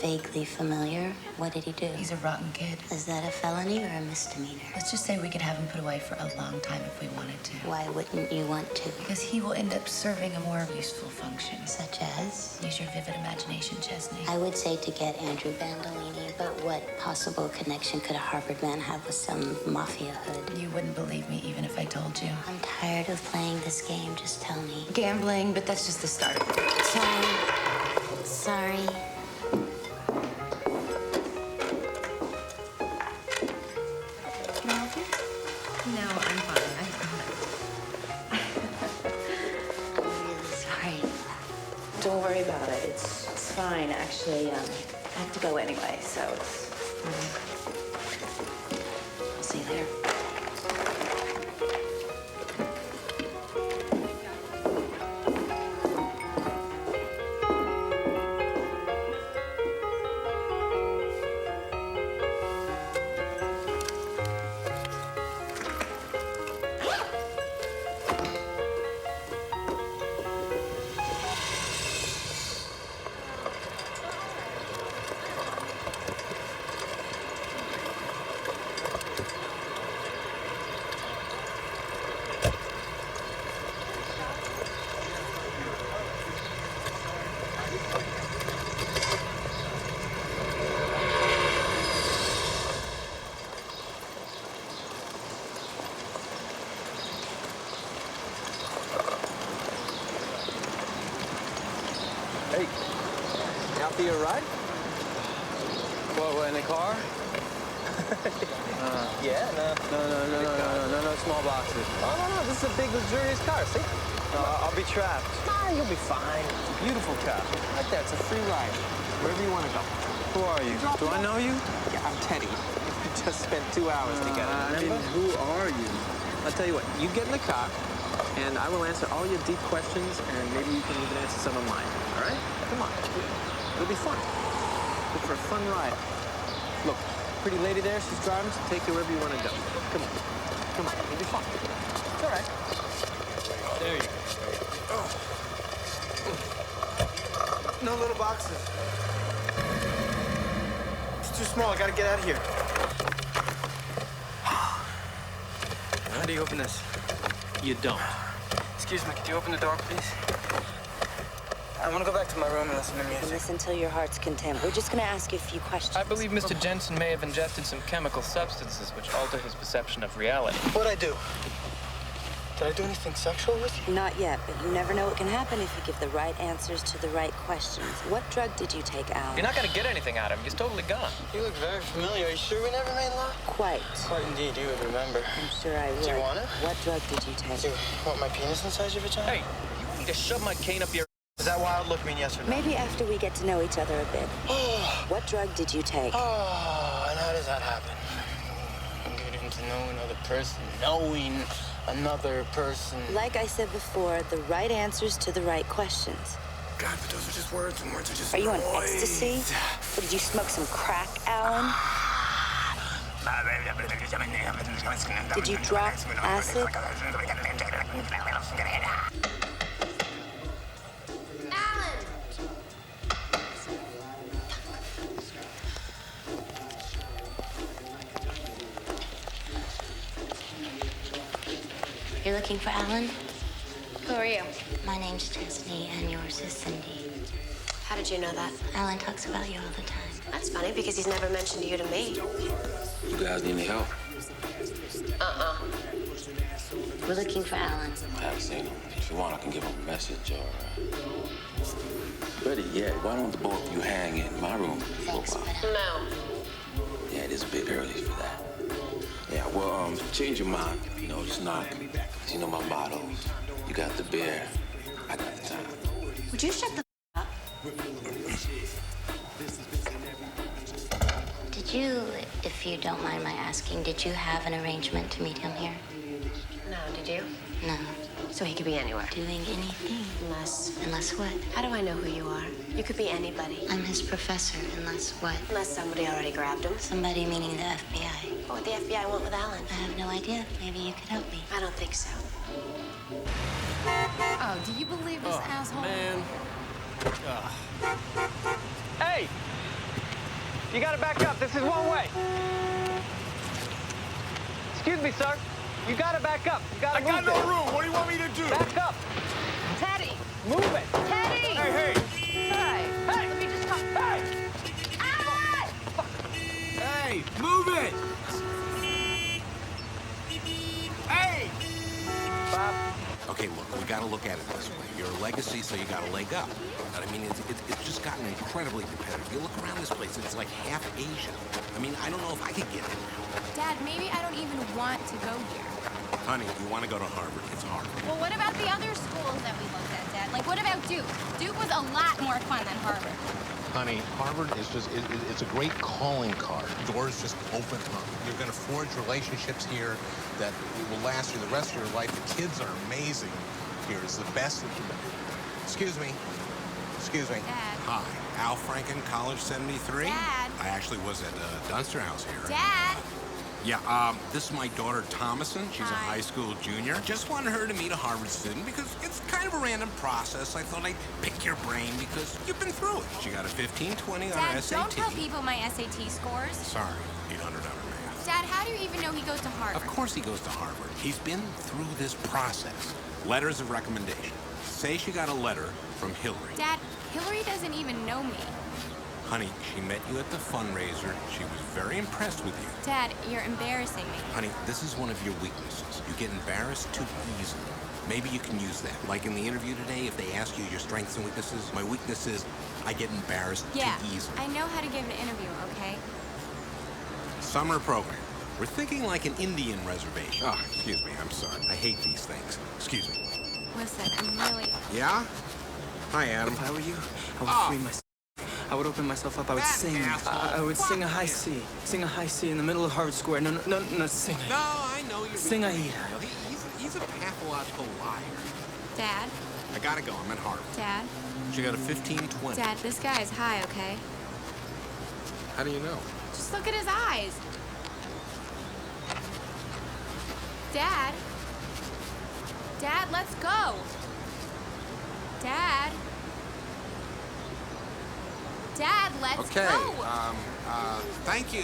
Vaguely familiar. What did he do? He's a rotten kid. Is that a felony or a misdemeanor? Let's just say we could have him put away for a long time if we wanted to. Why wouldn't you want to? Because he will end up serving a more useful function. Such as? Use your vivid imagination, Chesney. I would say to get Andrew Bandolini, but what possible connection could a Harvard man have with some mafia hood? You wouldn't believe me even if I told you. I'm tired of playing this game. Just tell me. Gambling, but that's just the start. Sorry. Can I help you? No, I'm fine. I'm really sorry. Don't worry about it. It's fine. Actually, I have to go anyway, so it's I'll see you later. Hey, out for your ride? What, we're in the car? Yeah, no, small boxes. Oh, no, this is a big, luxurious car, see? I'll be trapped. Ah, you'll be fine. It's a beautiful car. Right there, it's a free ride. Wherever you want to go. Who are you? Do I know you? Yeah, I'm Teddy. We just spent 2 hours together, remember? Who are you? I'll tell you what, you get in the car, and I will answer all your deep questions, and maybe you can even answer some of mine, all right? Come on. It'll be fun. Go for a fun ride. Look, pretty lady there, she's driving, so take you wherever you want to go. Come on. Come on, it'll be fun. It's all right. There you go. No little boxes. It's too small. I gotta get out of here. How do you open this? You don't. Excuse me, could you open the door, please? I want to go back to my room and listen to music. Listen till your heart's content. We're just gonna ask you a few questions. I believe Mr. Jensen may have ingested some chemical substances which alter his perception of reality. What'd I do? Did I do anything sexual with you? Not yet, but you never know what can happen if you give the right answers to the right questions. What drug did you take, Alan? You're not going to get anything out of him. He's totally gone. You look very familiar. Are you sure we never made love? Quite. Quite indeed, you would remember. I'm sure I would. Do you want it? What drug did you take? Do you want my penis inside your vagina? Hey, you want me to shove my cane up your... Is that wild look mean yes or no? Maybe after we get to know each other a bit. What drug did you take? Oh, and how does that happen? to know another person, knowing another person. Like I said before, the right answers to the right questions. God, but those are just words, and words are just Are you on noise. ecstasy? Or did you smoke some crack, Alan? Did you drop acid? You're looking for Alan? Who are you? My name's Chesney, and yours is Cindy. How did you know that? Alan talks about you all the time. That's funny because he's never mentioned you to me. You guys need any help? We're looking for Alan. I haven't seen him. If you want, I can give him a message, or... Better yet, why don't the both of you hang in my room for a while? No. Yeah, it is a bit early for that. Yeah, well, change your mind. You know, just knock. You know my motto. You got the beer, I got the time. Would you shut the up? Did you, if you don't mind my asking, did you have an arrangement to meet him here? No, did you? No. So he could be anywhere. Doing anything? Unless what? How do I know who you are? You could be anybody. I'm his professor, unless what? Unless somebody already grabbed him. Somebody meaning the FBI. What would the FBI want with Alan? I have no idea. Maybe you could help me. I don't think so. Oh, do you believe this asshole? Man. Hey! You gotta back up. This is one way. Excuse me, sir. You gotta back up. You gotta move I got no room. What do you want me to do? Back up. Teddy! Move it. Teddy! Hey, hey! Hey! Hey! Let me just come. Hey! Ah! Hey, move it! Hey! Bob. Okay, look, we gotta look at it this way. You're a legacy, so you got a leg up. But I mean, it's just gotten incredibly competitive. You look around this place, it's like half Asian. I mean, I don't know if I could get in now. Dad, maybe I don't even want to go here. Honey, you want to go to Harvard. It's Harvard. Well, what about the other schools that we looked at, Dad? Like, what about Duke? Duke was a lot more fun than Harvard. Honey, Harvard is just, it's a great calling card. Doors just open up. You're going to forge relationships here that will last you the rest of your life. The kids are amazing here. It's the best that you can do. Excuse me. Excuse me. Dad. Hi, Al Franken, College 73. Dad. I actually was at Dunster House here. Dad. Yeah, this is my daughter, Thomason. She's a high school junior. Just wanted her to meet a Harvard student because it's kind of a random process. I thought I'd pick your brain because you've been through it. She got a 15-20 on her Dad, SAT. don't tell people my SAT scores. Sorry, 800 out of math. Dad, how do you even know he goes to Harvard? Of course he goes to Harvard. He's been through this process. Letters of recommendation. Say she got a letter from Hillary. Dad, Hillary doesn't even know me. Honey, she met you at the fundraiser. She was very impressed with you. Dad, you're embarrassing me. Honey, this is one of your weaknesses. You get embarrassed too easily. Maybe you can use that. Like in the interview today, if they ask you your strengths and weaknesses, my weakness is I get embarrassed too easily. I know how to give an interview, okay? Summer program. We're thinking like an Indian reservation. Oh, excuse me, I'm sorry. I hate these things. Excuse me. Listen, I'm really... Yeah? Hi, Adam. If I were you, I would free myself. I would open myself up. I would sing. I would sing a high C. Sing a high C in the middle of Harvard Square. No, sing. No, I know you're... Sing Aida. He's a pathological liar. Dad? I gotta go. I'm at Harvard. Dad? She got a 15-20. Dad, this guy is high, okay? How do you know? Just look at his eyes. Dad? Dad, let's go. Dad? Dad, let's go. Thank you.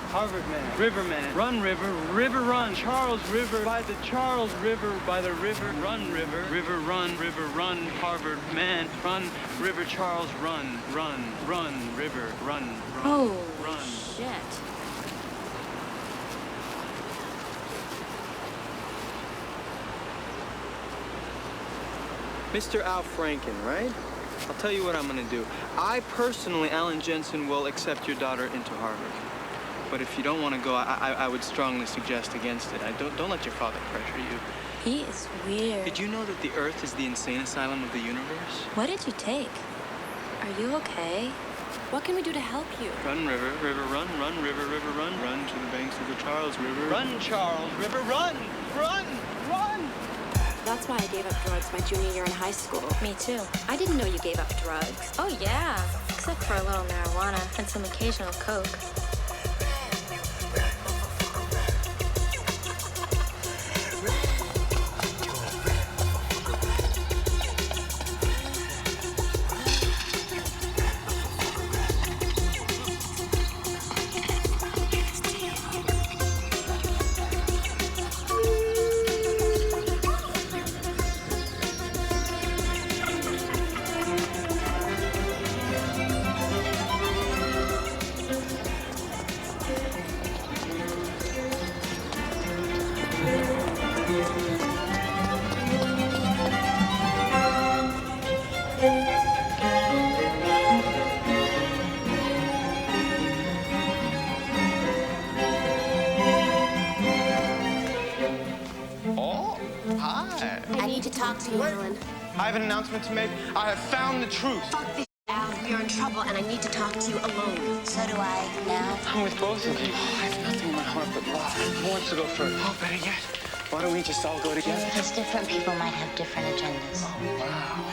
Harvard man, river man, run river, river run, Charles River, by the Charles River, by the river, run, river run, Harvard man, run, river Charles, run, river, run. Oh, run. Shit. Mr. Al Franken, right? I'll tell you what I'm gonna do. I personally, Alan Jensen, will accept your daughter into Harvard. But if you don't want to go, I would strongly suggest against it. Don't let your father pressure you. He is weird. Did you know that the Earth is the insane asylum of the universe? What did you take? Are you okay? What can we do to help you? Run, river, river, run, river, river, run to the banks of the Charles River. Run, Charles River, run! That's why I gave up drugs my junior year in high school. Me too. I didn't know you gave up drugs. Oh, yeah. Except for a little marijuana and some occasional coke. I have an announcement to make. I have found the truth. Fuck this, Alan. We are in trouble, and I need to talk to you alone. So do I now. I'm with both of you. I have nothing in my heart but love. Who wants to go first? Oh, better yet, why don't we just all go together? Because different people might have different agendas. Oh, wow.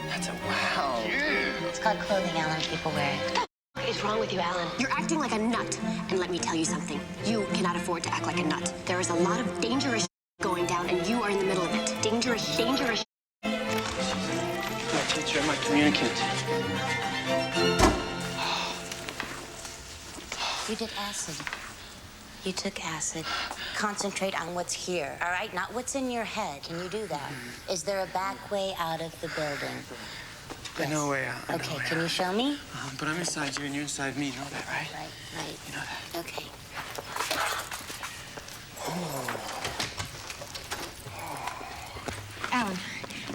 That's a wow. Yeah. It's called clothing, Alan. People wear it. What is wrong with you, Alan? You're acting like a nut. And let me tell you something. You cannot afford to act like a nut. There is a lot of dangerous going down, and you are in the middle of it. Dangerous. My teacher, my communicant. You did acid. You took acid. Concentrate on what's here, all right? Not what's in your head. Can you do that? Is there a back way out of the building? Yes. I know a way out. Okay, can you show me? But I'm inside you and you're inside me. You know that, right? Right. You know that. Okay. Alan,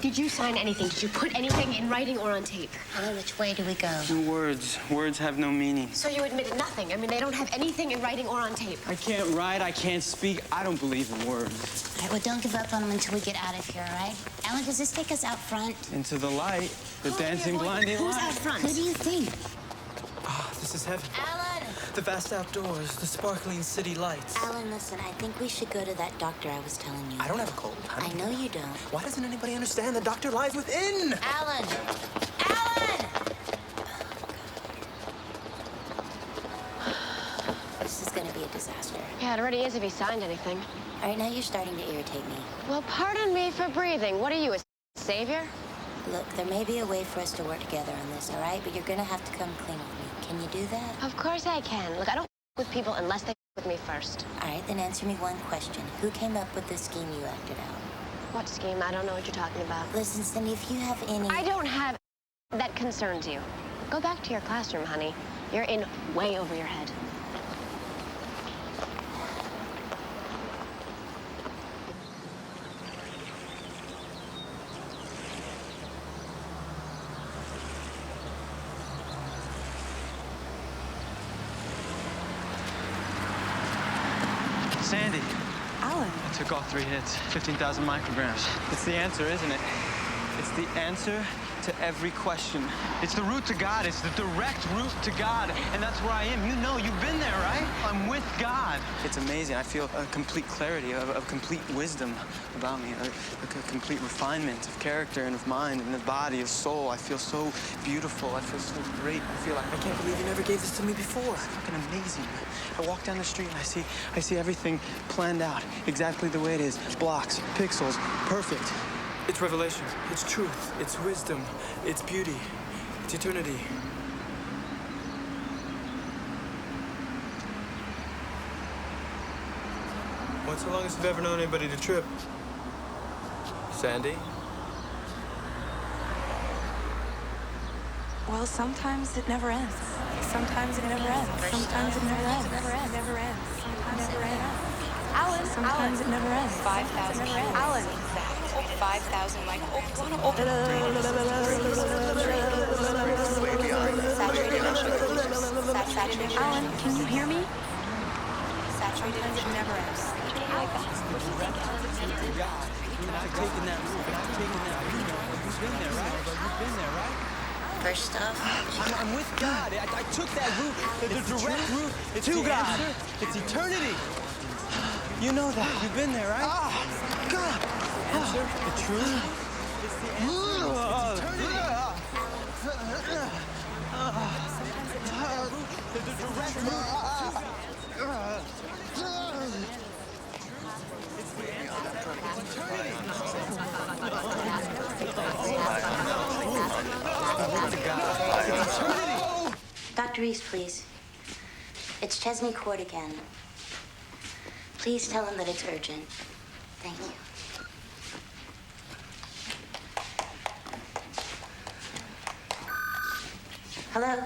did you sign anything? Did you put anything in writing or on tape? Well, which way do we go? No words. Words have no meaning. So you admitted nothing. I mean, they don't have anything in writing or on tape. I can't write. I can't speak. I don't believe in words. All right, well, don't give up on them until we get out of here, all right? Alan, does this take us out front? Into the light. The dancing, blinding light. Who's out front? Who do you think? Oh, this is heaven. Alan! The vast outdoors, the sparkling city lights. Alan, listen, I think we should go to that doctor I was telling you. I don't have a cold, honey. I know you don't. Why doesn't anybody understand the doctor lies within? Alan! Alan! This is gonna be a disaster. Yeah, it already is if he signed anything. All right, now you're starting to irritate me. Well, pardon me for breathing. What are you, a savior? Look, there may be a way for us to work together on this, all right? But you're gonna have to come clean with me. Can you do that? Of course I can. Look, I don't with people unless they with me first. All right, then answer me one question. Who came up with the scheme you acted out? What scheme? I don't know what you're talking about. Listen, Cindy, if you have any... I don't have that concerns you. Go back to your classroom, honey. You're in way over your head. Sandy. Alan. I took all 3 hits, 15,000 micrograms. It's the answer, isn't it? It's the answer to every question. It's the route to God. It's the direct route to God. And that's where I am. You know, you've been there, right? I'm with God. It's amazing. I feel a complete clarity, of complete wisdom about me, a complete refinement of character and of mind and of body, of soul. I feel so beautiful. I feel so great. I feel like I can't believe you never gave this to me before. It's fucking amazing. I walk down the street and I see everything planned out exactly the way it is. Blocks, pixels, perfect. It's revelation. It's truth. It's wisdom. It's beauty. It's eternity. What's the longest you've ever known anybody to trip? Sandy? Well, sometimes it never ends. Sometimes it never ends. Sometimes it never ends. Never ends. Never ends. Never ends. Alan. Sometimes it never ends. 5,000. Alan. 5,000 like saturated saturated. Alan, can you hear me? Saturated it never ends. You're not taking that move. You're not taking that. You've been there, right? You've been there, right? First off, I'm with God. I took that route, the direct route to God. It's eternity. You know that. You've been there, right? God. Answer, the truth. It's the answer. It's eternity. The direct route to God. It's the Dr. Reese, please. It's Chesney Court again. Please tell him that it's urgent. Thank you. Hello?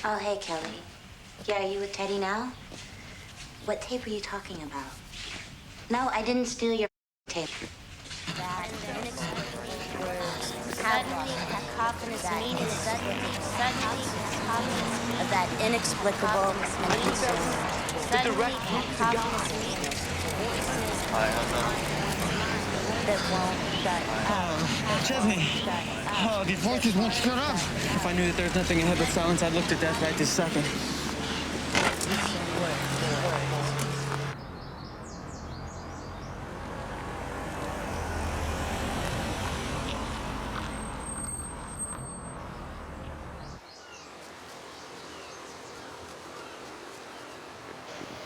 Oh, hey, Kelly. Yeah, are you with Teddy now? What tape are you talking about? No, I didn't steal your tape. Suddenly, a cacophonous meaning of that inexplicable and consuming. Suddenly, cacophonous meaning that won't shut up. Chesney. Oh, these voices won't shut up. If I knew that there's nothing ahead but silence, I'd look to death right this second.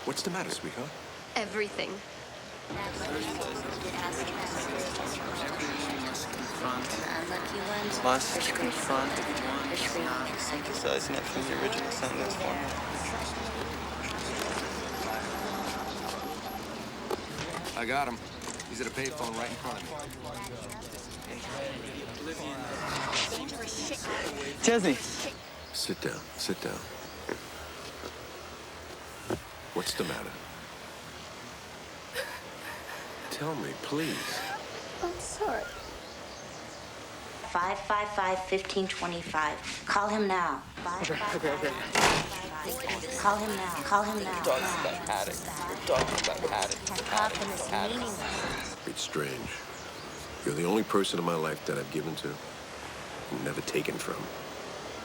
What's the matter, sweetheart? Everything. Must confront. Synthesizing it from the original sentence form. I got him. He's at a payphone right in front of me. Chesney. Sit down. Sit down. What's the matter? Tell me, please. I'm sorry. 555-1525. Call him now. Okay. Call him now. Call him now. We're talking about attic. We're talking about attic. It's strange. You're the only person in my life that I've given to and never taken from.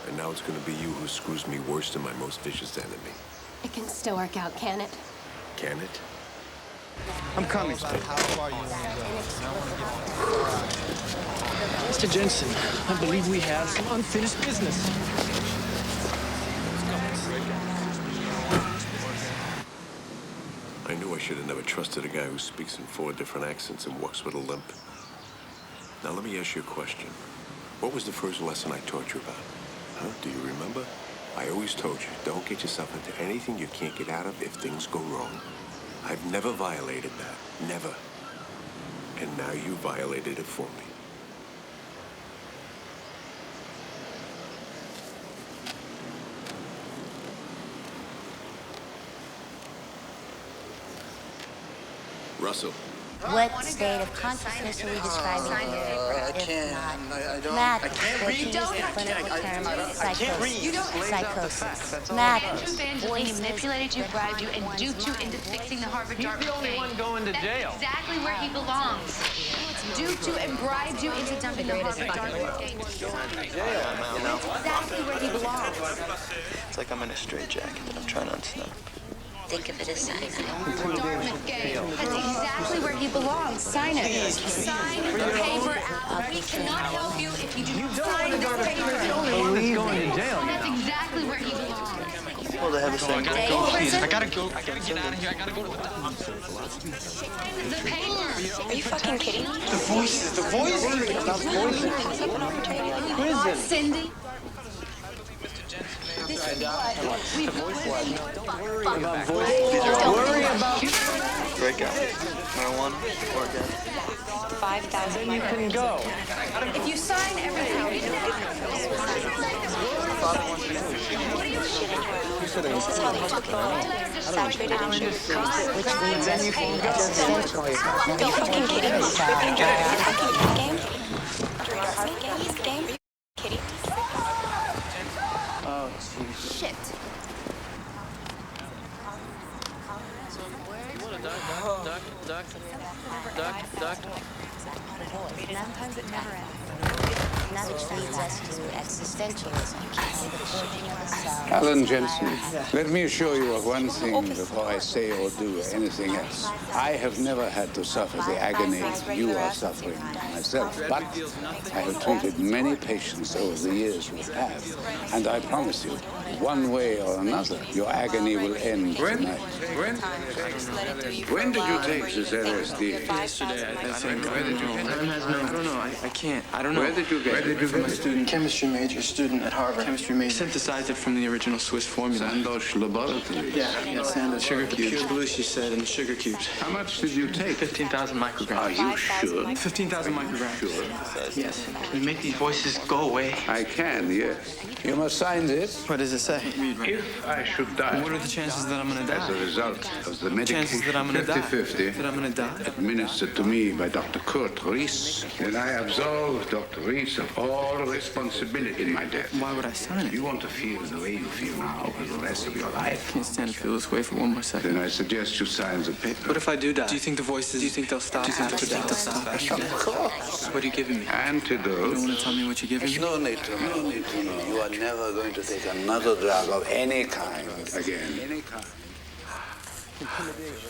And now it's going to be you who screws me worse than my most vicious enemy. It can still work out, can it? Can it? I'm coming. Mr. Jensen, I believe we have some unfinished business. I knew I should have never trusted a guy who speaks in 4 different accents and walks with a limp. Now let me ask you a question. What was the first lesson I taught you about? Huh? Do you remember? I always told you, don't get yourself into anything you can't get out of if things go wrong. I've never violated that. Never. And now you violated it for me. Russell. What state of consciousness are we describing here? I can't. I don't. Madness. I can't read. You don't have to. I can't read. You don't. Psychosis. Andrew Madness. Bandolini manipulated you, bribed you, and duped you into fixing the Harvard Dartmouth thing. He's the only one going to jail. That's exactly where he belongs. Duped you and bribed you into dumping the Harvard Dartmouth thing. You know? Exactly where he belongs. It's like I'm in a straitjacket that I'm trying to unsnap. Think of it as cyanide. Dartmouth gang. That's exactly where he belongs. Sign it. Sign the paper out. We cannot help you if you do not sign this paper. He's the only one that's going to jail, you That's know. exactly where he belongs. Well, they have a thing. I gotta go. I gotta go. I gotta get out of here. I gotta go to the The paper. Are you fucking kidding me? The voices. The voices. Pass up an opportunity like that. Cindy. Don't worry about voices. Don't worry about Breakout. Marijuana. Organ. 5,000. Then you can go. If you sign everything, This is how they took it on. Saturated in truth, which leads us to existentialism. Are you fucking kidding me? Are you fucking game? Game? Are you kidding? Oh, jeez. shit. Duck. Sometimes it never ends. which leads us to existentialism, the forging of a self. Alan Jensen, let me assure you of one thing before I say or do anything else. I have never had to suffer the agony you are suffering myself, but I have treated many patients over the years who have, and I promise you, one way or another, your agony will end tonight. When did you take this LSD? Yesterday, I think. Where did you get it? I don't know. I can't. I don't know. Where did you get it? From a student, chemistry major student at Harvard. Chemistry major. Synthesized it from the original Swiss formula. Sandoz Laboratories. Yeah, Sandoz. Sugar cubes. Pure blue, she said, and sugar cubes. How much did you take? 15,000 micrograms. Are you sure? 15,000 micrograms. Sure. Yes. Can you make these voices go away? I can, yes. You must sign this. What does it say? If I should die. What are the chances that I'm going to die? As a result of the medication, chances that I'm going to die. 50-50, That I'm going to die? administered to me by Dr. Kurt Rees, then I absolve Dr. Rees of all responsibility in my death. Why would I sign it? You want to feel the way you feel now for the rest of your life. I can't stand to feel this way for one more second. Then I suggest you sign the paper. What if I do die? Do you think the voices, do you think they'll stop? Do you think they'll stop? Of course. What are you giving me? Antidote. You don't want to tell me what you're giving me? No need to know. No need to know. You are never going to take another drug of any kind again. Any kind. Intimidation.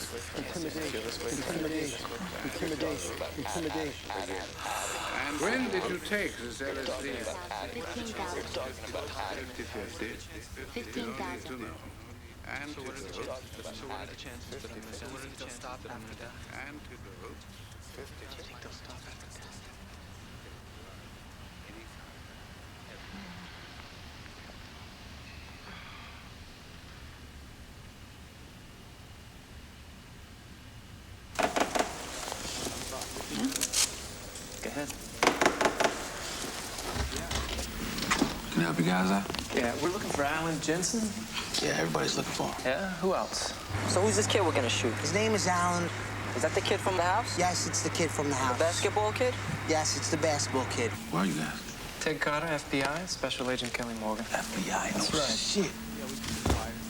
And when did you take this LSD? 15,000. And so what are the chances that they'll stop that I'm going to die? Antidote. Do you think they'll stop after death? Go ahead. Can I help you guys out? Yeah, we're looking for Alan Jensen. Yeah, everybody's looking for him. Yeah? Who else? So who's this kid we're gonna shoot? His name is Alan. Is that the kid from the house? Yes, it's the kid from the house. The basketball kid? Yes, it's the basketball kid. Where are you guys? Ted Carter, FBI, Special Agent Kelly Morgan. FBI, no right. shit.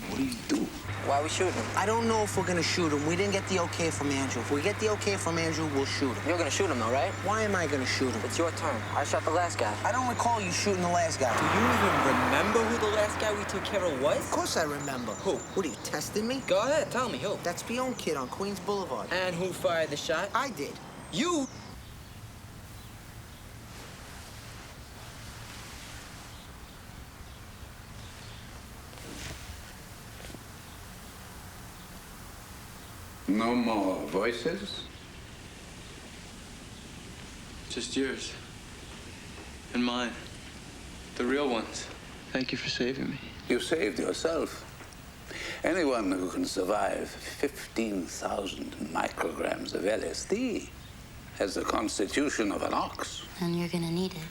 What do you do? Why are we shooting him? I don't know if we're gonna shoot him. We didn't get the okay from Andrew. If we get the okay from Andrew, we'll shoot him. You're gonna shoot him though, right? Why am I gonna shoot him? It's your turn. I shot the last guy. I don't recall you shooting the last guy. Do you even remember who the last guy we took care of was? Of course I remember. Who? What are you, testing me? Go ahead, tell me who. That's Beyond Kid on Queens Boulevard. And who fired the shot? I did. You? No more voices? Just yours. And mine. The real ones. Thank you for saving me. You saved yourself. Anyone who can survive 15,000 micrograms of LSD has the constitution of an ox. And you're gonna need it,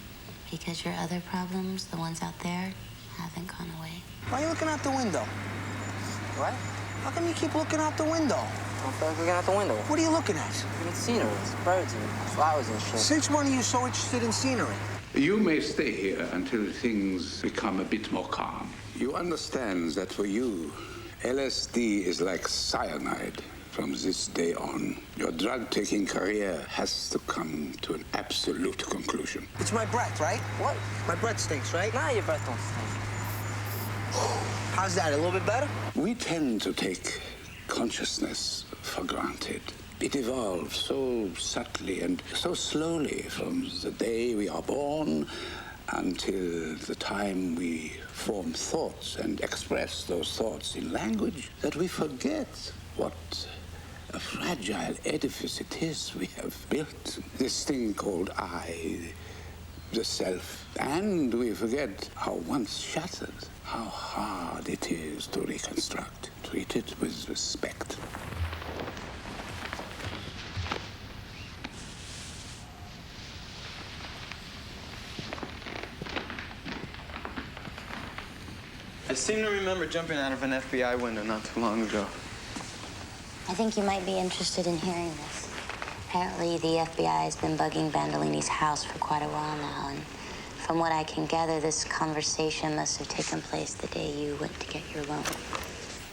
because your other problems, the ones out there, haven't gone away. Why are you looking out the window? What? How come you keep looking out the window? I feel like looking out the window. What are you looking at? Looking at scenery, birds and flowers and shit. Since when are you so interested in scenery? You may stay here until things become a bit more calm. You understand that for you, LSD is like cyanide. From this day on, your drug-taking career has to come to an absolute conclusion. It's my breath, right? What? My breath stinks, right? Nah, your breath don't stink. How's that? A little bit better? We tend to take consciousness for granted. It evolves so subtly and so slowly from the day we are born until the time we form thoughts and express those thoughts in language that we forget what a fragile edifice it is we have built. This thing called I, the self. And we forget how once shattered, how hard it is to reconstruct. Treat it with respect. I seem to remember jumping out of an FBI window not too long ago. I think you might be interested in hearing this. Apparently, the FBI has been bugging Bandolini's house for quite a while now, and from what I can gather, this conversation must have taken place the day you went to get your loan.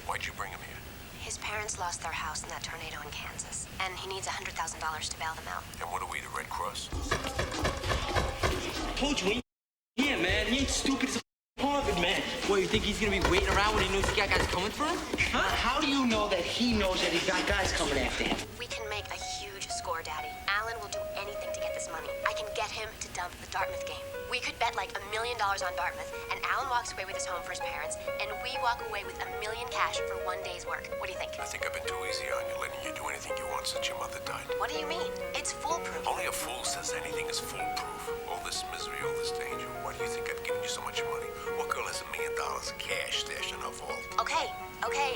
Why'd you bring him here? His parents lost their house in that tornado in Kansas, and he needs $100,000 to bail them out. And what are we, the Red Cross? told you, he ain't man. He ain't stupid as a Harvard, man. What, you think he's gonna be waiting around when he knows he got guys coming for him? Huh? How do you know that he knows that he got guys coming after him? We can make a huge score, Daddy. Alan will do anything to get this money. I can get him to dump the Dartmouth game. We could bet like $1 million on Dartmouth, and Alan walks away with his home for his parents, and we walk away with $1 million cash for 1 day's work. What do you think? I think I've been too easy on you, letting you do anything you want since your mother died. What do you mean? It's foolproof. Only a fool says anything is foolproof. All this misery, all this danger. Why do you think I've given you so much money? What girl has $1 million of cash stashed in her vault? Okay,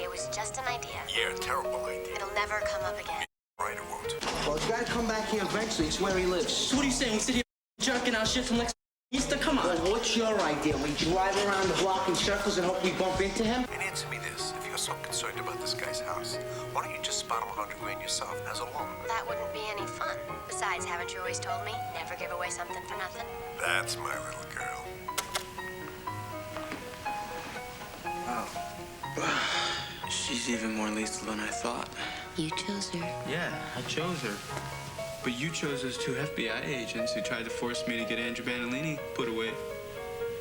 it was just an idea. Yeah, terrible idea. It'll never come up again. Right, it won't. Well, he's gotta come back here eventually. It's where he lives. So what are you saying? We sit here jerking our shit from next Easter? Come on. Well, what's your idea? We drive around the block in circles and hope we bump into him? And answer me this. If you're so concerned about this guy's house, why don't you just spot him 100 grand yourself as a loan? That wouldn't be any fun. Besides, haven't you always told me, never give away something for nothing? That's my little girl. Oh. She's even more lethal than I thought. You chose her. Yeah, I chose her. But you chose those 2 FBI agents who tried to force me to get Andrew Bandolini put away.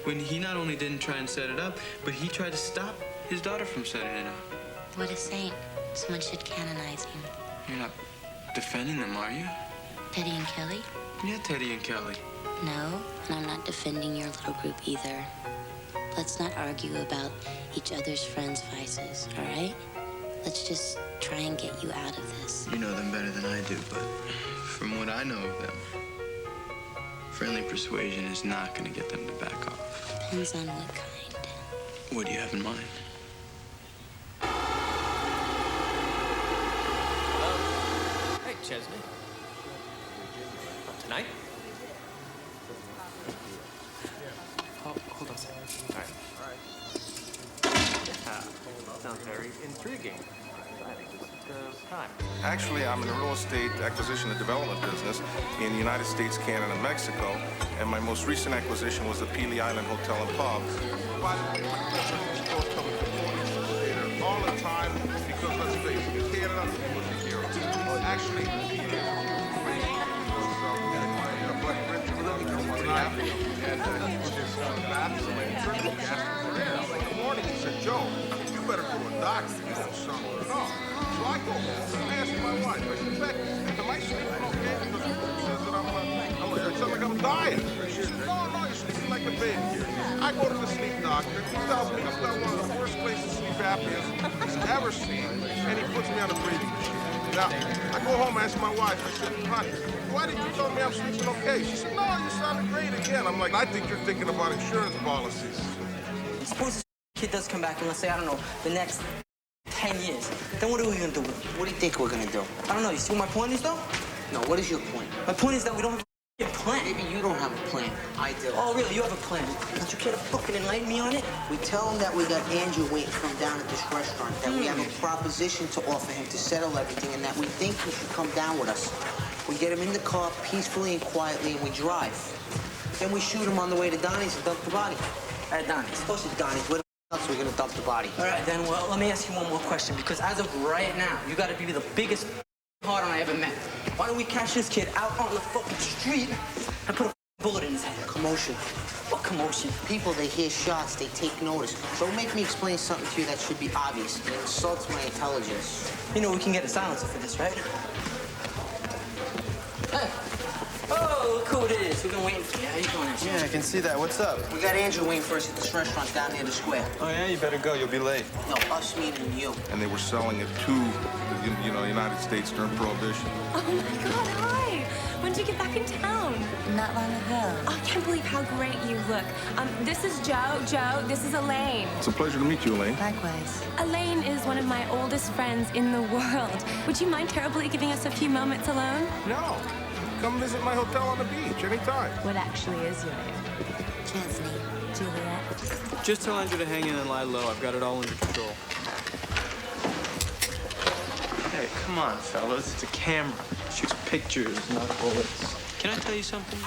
When he not only didn't try and set it up, but he tried to stop his daughter from setting it up. What a saint. Someone should canonize him. You're not defending them, are you? Teddy and Kelly? Yeah, Teddy and Kelly. No, and I'm not defending your little group either. Let's not argue about each other's friends' vices, all right? Let's just try and get you out of this. You know them better than I do, but from what I know of them, friendly persuasion is not going to get them to back off. Depends on what kind. What do you have in mind? Hey, Chesney. Tonight? Oh, hold on a second. All right. Sounds very intriguing. Time. Actually, I'm in the real estate acquisition and development business in the United States, Canada, and Mexico. And my most recent acquisition was the Peely Island Hotel and Pub. By the way, all the time because, let's face it, Canada was a hero. Actually, Good morning, he said, Joe, you better go to a doctor. You don't sound well at all. So I go home and ask my wife, I said, Becky, am I sleeping okay? Because she says that I sound like I'm dying. She said, no, you're sleeping like a baby. I go to the sleep doctor. He tells me it's got one of the worst places sleep apnea he's ever seen, and he puts me on a breathing machine. Now, I go home and ask my wife, I said, honey, why didn't you tell me I'm sleeping okay? She said, no, you sounded great again. I'm like, I think you're thinking about insurance policies. Suppose this kid does come back in, let's say, I don't know, the next 10 years. Then what are we gonna do? What do you think we're gonna do? I don't know. You see what my point is, though? No, what is your point? My point is that we don't have a plan. Maybe you don't have a plan. I do. Oh, really? You have a plan? Don't you care to fucking enlighten me on it? We tell him that we got Andrew waiting for him down at this restaurant, that we have a proposition to offer him to settle everything, and that we think he should come down with us. We get him in the car peacefully and quietly, and we drive. Then we shoot him on the way to Donnie's and dump the body. At Donnie's? Of course it's Donnie's. Where the else are we gonna dump the body? All right, then, well, let me ask you one more question, because as of right now, you gotta be the biggest hard on I ever met. Why don't we catch this kid out on the fucking street and put a bullet in his head? Commotion. What commotion? People, they hear shots, they take notice. Don't make me explain something to you that should be obvious. It insults my intelligence. You know we can get a silencer for this, right? Hey. Oh, look who it is. We've been waiting for you. How you doing, Andrew? Yeah, I can see that. What's up? We got Andrew waiting for us at this restaurant down near the square. Oh, yeah? You better go. You'll be late. No, us meaning you. And they were selling it to the United States during Prohibition. Oh, my God, hi. When did you get back in town? Not long ago. Oh, I can't believe how great you look. This is Joe. Joe, this is Elaine. It's a pleasure to meet you, Elaine. Likewise. Elaine is one of my oldest friends in the world. Would you mind terribly giving us a few moments alone? No. Come visit my hotel on the beach anytime. What actually is your name? Chesney. Juliet. Just tell Andrew to hang in and lie low. I've got it all under control. Hey, come on, fellas. It's a camera. It shoots pictures, not bullets. Can I tell you something?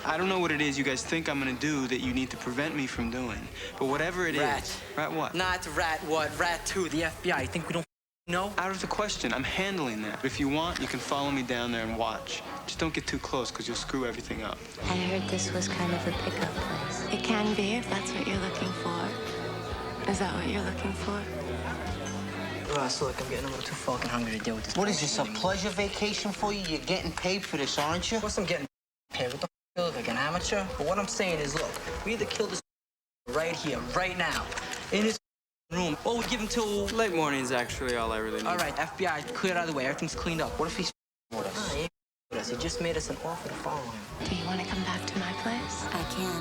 I don't know what it is you guys think I'm gonna do that you need to prevent me from doing. But whatever it is... Rat. Rat what? Not rat what? Rat 2, the FBI. You think we don't No? Out of the question. I'm handling that. If you want, you can follow me down there and watch. Just don't get too close, because you'll screw everything up. I heard this was kind of a pickup place. It can be if that's what you're looking for. Is that what you're looking for? Russ, look, I'm getting a little too fucking hungry to deal with this. What is this, a pleasure vacation for you? You're getting paid for this, aren't you? Of course I'm getting paid. What the f*** look like, an amateur? But what I'm saying is, look, we either kill this right here, right now, in his room, or we give him till... Late morning's actually all I really need. All right, FBI, clear it out of the way. Everything's cleaned up. What if he's with us? He ain't with us. He just made us an offer to follow him. Do you want to come back to my place? I can.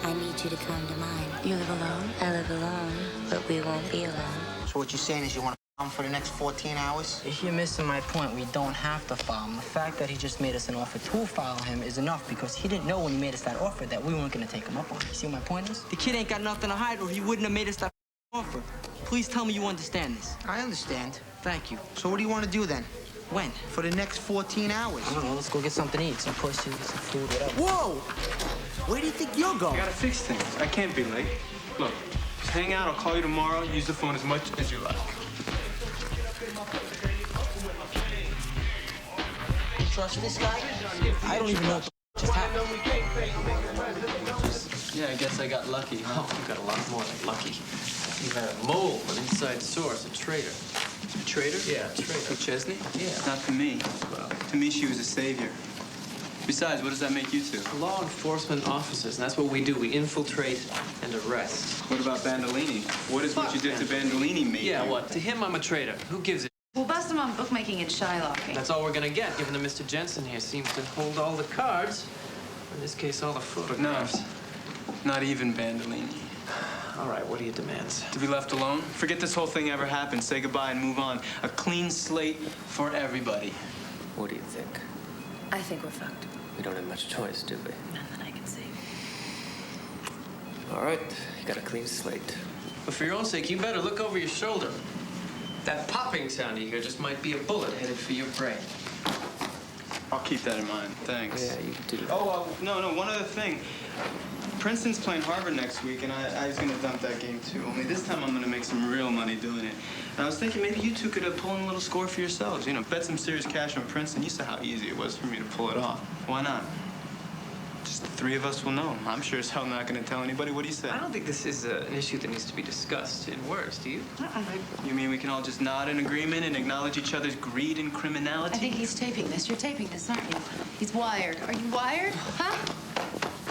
I need you to come to mine. You live alone? I live alone, but we won't be alone. So what you're saying is you want to come for the next 14 hours? If you're missing my point, we don't have to file him. The fact that he just made us an offer to file him is enough because he didn't know when he made us that offer that we weren't going to take him up on it. You see what my point is? The kid ain't got nothing to hide or he wouldn't have made us that offer. Please tell me you understand this. I understand. Thank you. So what do you want to do then? When? For the next 14 hours? I don't know. Let's go get something to eat. Some pussy, some food, whatever. Whoa! Where do you think you're going? I gotta fix things. I can't be late. Look, just hang out. I'll call you tomorrow. Use the phone as much as you like. You trust this guy? I don't even know what the just happened. Yeah, I guess I got lucky. Oh, you got a lot more than lucky. You had a mole, an inside source, a traitor. A traitor? Yeah, a traitor. Chesney? Yeah. Not to me. Well, to me, she was a savior. Besides, what does that make you two? law enforcement officers, and that's what we do. We infiltrate and arrest. What about Bandolini? What is what you did to Bandolini make Yeah, you? what? To him, I'm a traitor. Who gives it? We'll bust him on bookmaking and shylocking. That's all we're gonna get, given that Mr. Jensen here seems to hold all the cards. In this case, all the photographs. No, not even Bandolini. All right, what are your demands? To be left alone? Forget this whole thing ever happened. Say goodbye and move on. A clean slate for everybody. What do you think? I think we're fucked. We don't have much choice, do we? None that I can see. All right, you got a clean slate. But for your own sake, you better look over your shoulder. That popping sound you hear just might be a bullet headed for your brain. I'll keep that in mind. Thanks. Yeah, you can do that. Oh, no, one other thing. Princeton's playing Harvard next week, and I was going to dump that game, too. Only this time I'm going to make some real money doing it. And I was thinking maybe you two could pull in a little score for yourselves. You know, bet some serious cash on Princeton. You saw how easy it was for me to pull it off. Why not? Just the three of us will know. I'm sure as hell not going to tell anybody. What do you say? I don't think this is an issue that needs to be discussed in words, do you? You mean we can all just nod in agreement and acknowledge each other's greed and criminality? I think he's taping this. You're taping this, aren't you? He's wired. Are you wired? Huh?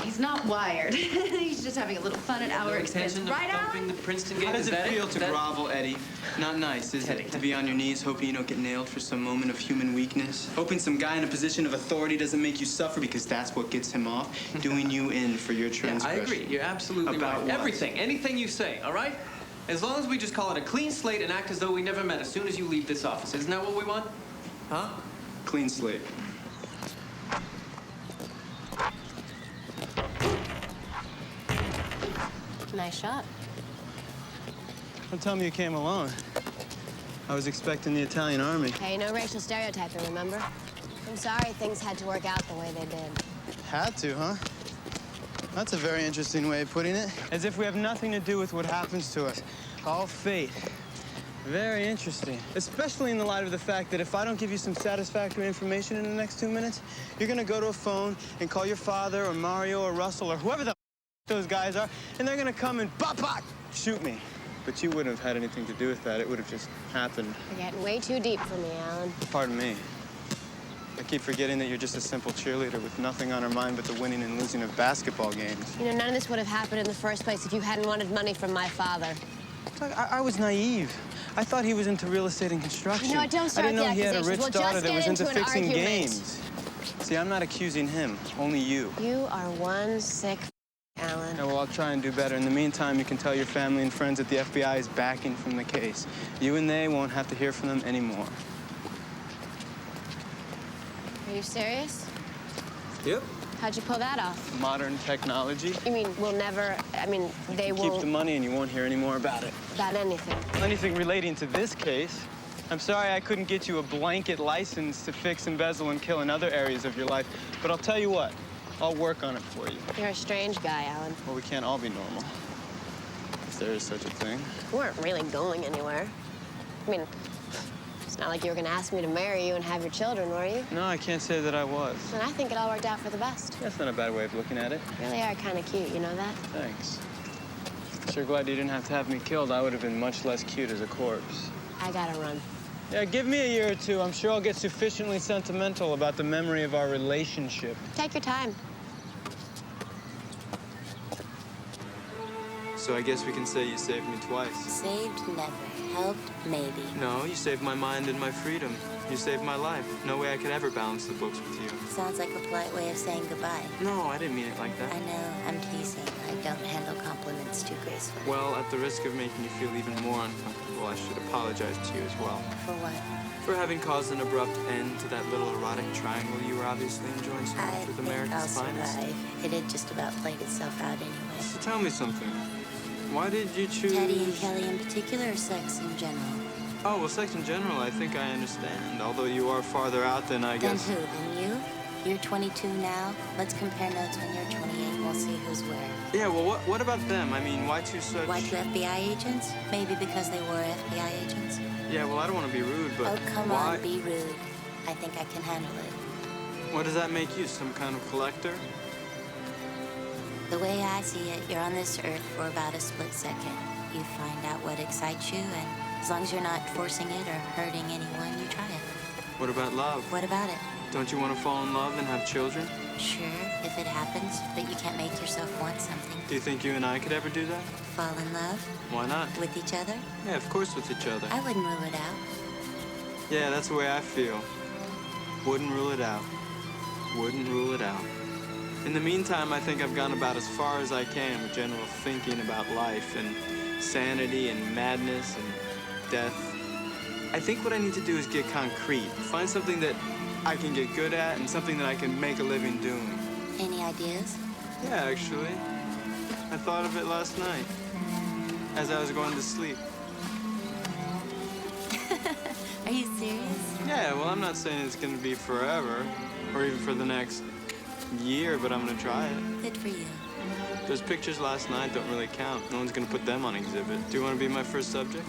He's not wired. He's just having a little fun at our expense. Right, Alan? The Princeton game. How does it feel to that... grovel, Eddie? Not nice, is it? To be on your knees hoping you don't get nailed for some moment of human weakness? Hoping some guy in a position of authority doesn't make you suffer because that's what gets him off? Doing you in for your transgression. I agree. You're absolutely About right. what? Everything. Anything you say, all right? As long as we just call it a clean slate and act as though we never met as soon as you leave this office. Isn't that what we want? Huh? Clean slate. Nice shot. Don't tell me you came alone. I was expecting the Italian army. Hey, no racial stereotyping, remember? I'm sorry things had to work out the way they did. Had to, huh? That's a very interesting way of putting it. As if we have nothing to do with what happens to us. All fate. Very interesting. Especially in the light of the fact that if I don't give you some satisfactory information in the next 2 minutes, you're gonna go to a phone and call your father or Mario or Russell or whoever the those guys are, and they're gonna come and bop, shoot me. But you wouldn't have had anything to do with that. It would have just happened. You're getting way too deep for me, Alan. Pardon me. I keep forgetting that you're just a simple cheerleader with nothing on her mind but the winning and losing of basketball games. You know, none of this would have happened in the first place if you hadn't wanted money from my father. I was naive. I thought he was into real estate and construction. You know, don't start I didn't know he had a rich Well, daughter just that was get into into an fixing argument. games. See, I'm not accusing him, only you. You are one sick Alan. Yeah, well, I'll try and do better. In the meantime, you can tell your family and friends that the FBI is backing from the case. You and they won't have to hear from them anymore. Are you serious? Yep. How'd you pull that off? Modern technology. You mean we'll never, they Keep won't... the money and you won't hear any more about it. About anything? Anything relating to this case. I'm sorry I couldn't get you a blanket license to fix, embezzle, and kill in other areas of your life. But I'll tell you what, I'll work on it for you. You're a strange guy, Alan. Well, we can't all be normal. If there is such a thing. We weren't really going anywhere. I mean, It's not like you were gonna ask me to marry you and have your children, were you? No, I can't say that I was. And I think it all worked out for the best. That's not a bad way of looking at it. You really are kind of cute, you know that? Thanks. Sure glad you didn't have to have me killed. I would have been much less cute as a corpse. I gotta run. Yeah, give me a year or two. I'm sure I'll get sufficiently sentimental about the memory of our relationship. Take your time. So I guess we can say you saved me twice. Saved, never. Helped, maybe. No, you saved my mind and my freedom. You saved my life. No way I could ever balance the books with you. Sounds like a polite way of saying goodbye. No, I didn't mean it like that. I know, I'm teasing. I don't handle compliments too gracefully. Well, at the risk of making you feel even more uncomfortable, I should apologize to you as well. For what? For having caused an abrupt end to that little erotic triangle you were obviously enjoying so much with America's finest. Survive. It had just about played itself out anyway. So tell me something. Why did you choose... Teddy and Kelly in particular, or sex in general? Oh, well, sex in general, I think I understand. Although you are farther out than I guess... Than who? Than you? You're 22 now. Let's compare notes when you're 28 and we'll see who's where. Yeah, well, what about them? I mean, why two such... Why two FBI agents? Maybe because they were FBI agents? Yeah, well, I don't want to be rude, but Oh, come why... on, be rude. I think I can handle it. What does that make you, some kind of collector? The way I see it, you're on this earth for about a split second. You find out what excites you, and as long as you're not forcing it or hurting anyone, you try it. What about love? What about it? Don't you want to fall in love and have children? Sure, if it happens, but you can't make yourself want something. Do you think you and I could ever do that? Fall in love? Why not? With each other? Yeah, of course with each other. I wouldn't rule it out. Yeah, that's the way I feel. Wouldn't rule it out. Wouldn't rule it out. In the meantime, I think I've gone about as far as I can with general thinking about life and sanity and madness and death. I think what I need to do is get concrete. Find something that I can get good at and something that I can make a living doing. Any ideas? Yeah, actually. I thought of it last night as I was going to sleep. Are you serious? Yeah, well, I'm not saying it's going to be forever or even for the next year, but I'm going to try it. Good for you. Those pictures last night don't really count. No one's going to put them on exhibit. Do you want to be my first subject?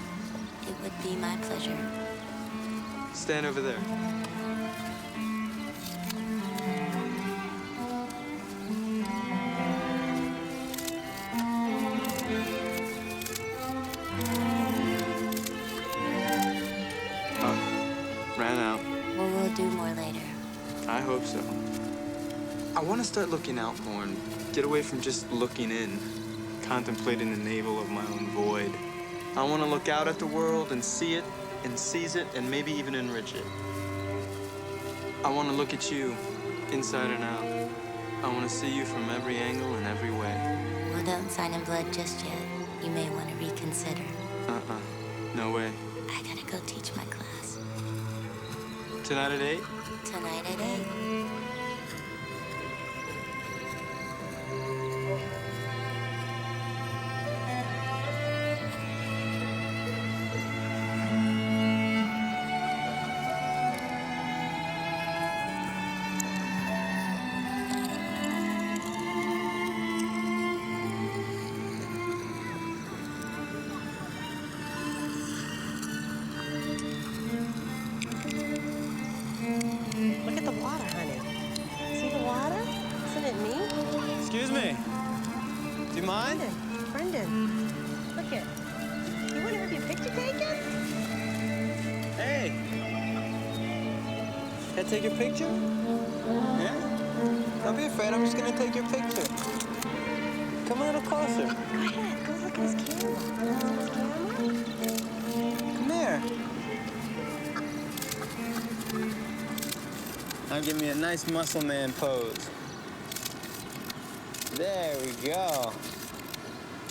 It would be my pleasure. Stand over there. Ran out. Well, we'll do more later. I hope so. I want to start looking out more and get away from just looking in, contemplating the navel of my own void. I want to look out at the world and see it and seize it and maybe even enrich it. I want to look at you inside and out. I want to see you from every angle and every way. Well, don't sign in blood just yet. You may want to reconsider. No way. I gotta go teach my class. Tonight at 8? Tonight at 8. Look at the water, honey. See the water? Isn't it neat? Excuse me. Do you mind? Brendan, look it. You want to have your picture taken? Hey. Can I take your picture? Yeah? Don't be afraid. I'm just going to take your picture. Come a little closer. Go ahead. Go look at his camera. See his camera? Come here. Now give me a nice muscle man pose. There we go.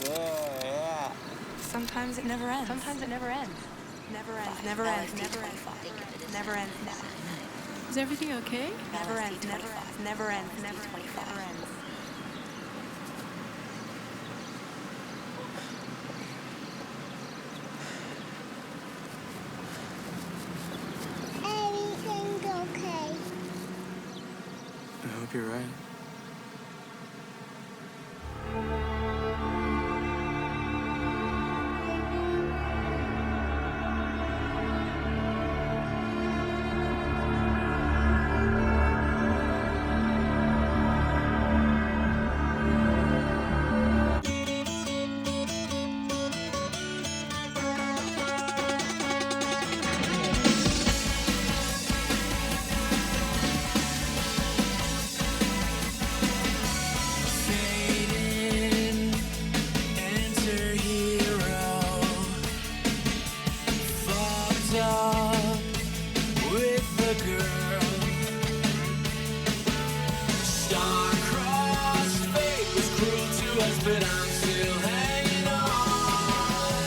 There, yeah. Sometimes it never ends. Sometimes it never ends. Never ends. Never ends. Never ends. Never ends. Is everything okay? Never ends. Never ends. Never ends. Never ends. Everything's okay. I hope you're right. but I'm still hanging on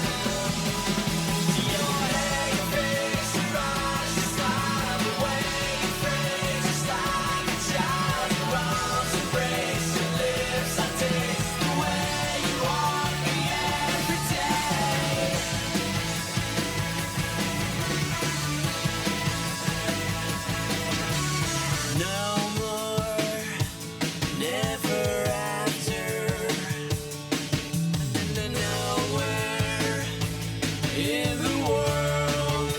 to your hair, your face, your eyes, your smile, the way you phrase, just like a child. Your arms embrace, your lips I taste, the way you want me every day. No more, never after. Nowhere in the world.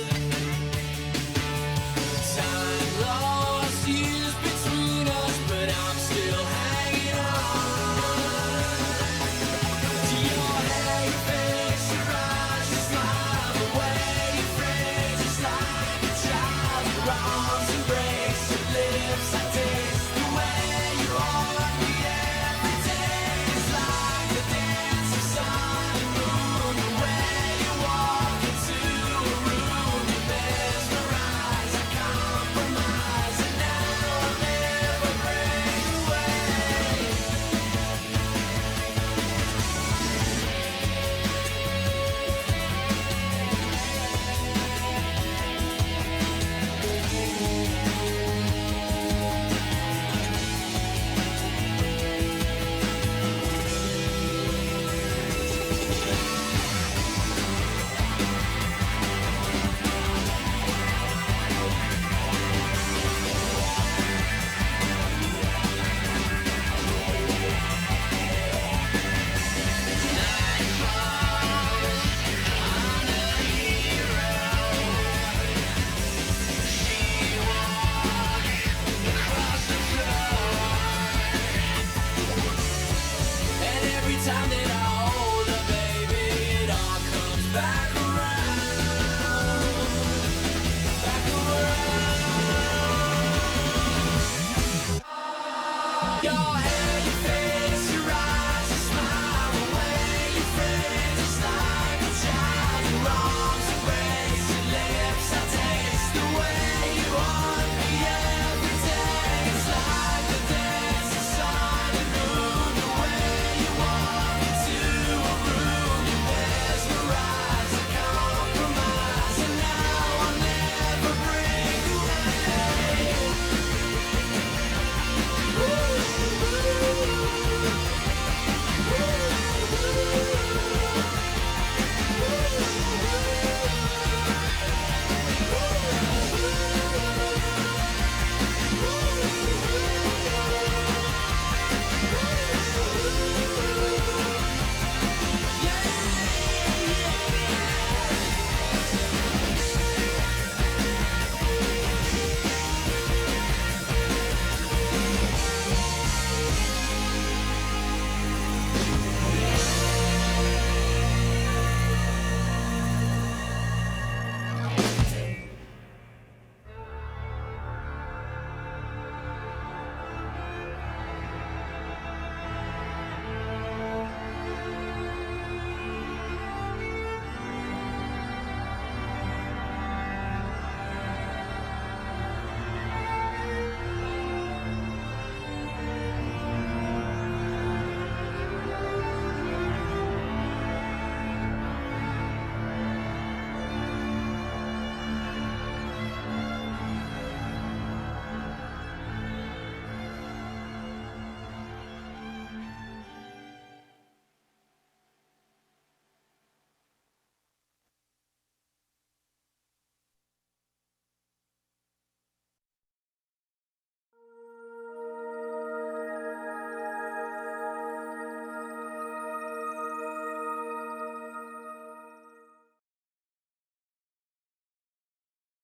Time lost, years between us, but I'm still hanging on to your hair, your face, your eyes, your smile, the way you phrase, just like a child. Your arms embrace, your lips I taste, the way you want me every day. It's like the dance of sun and moon, the way you walk into a room, you mesmerize, I compromise, and now I'll never break away. And every time that I hold her, baby, it all comes back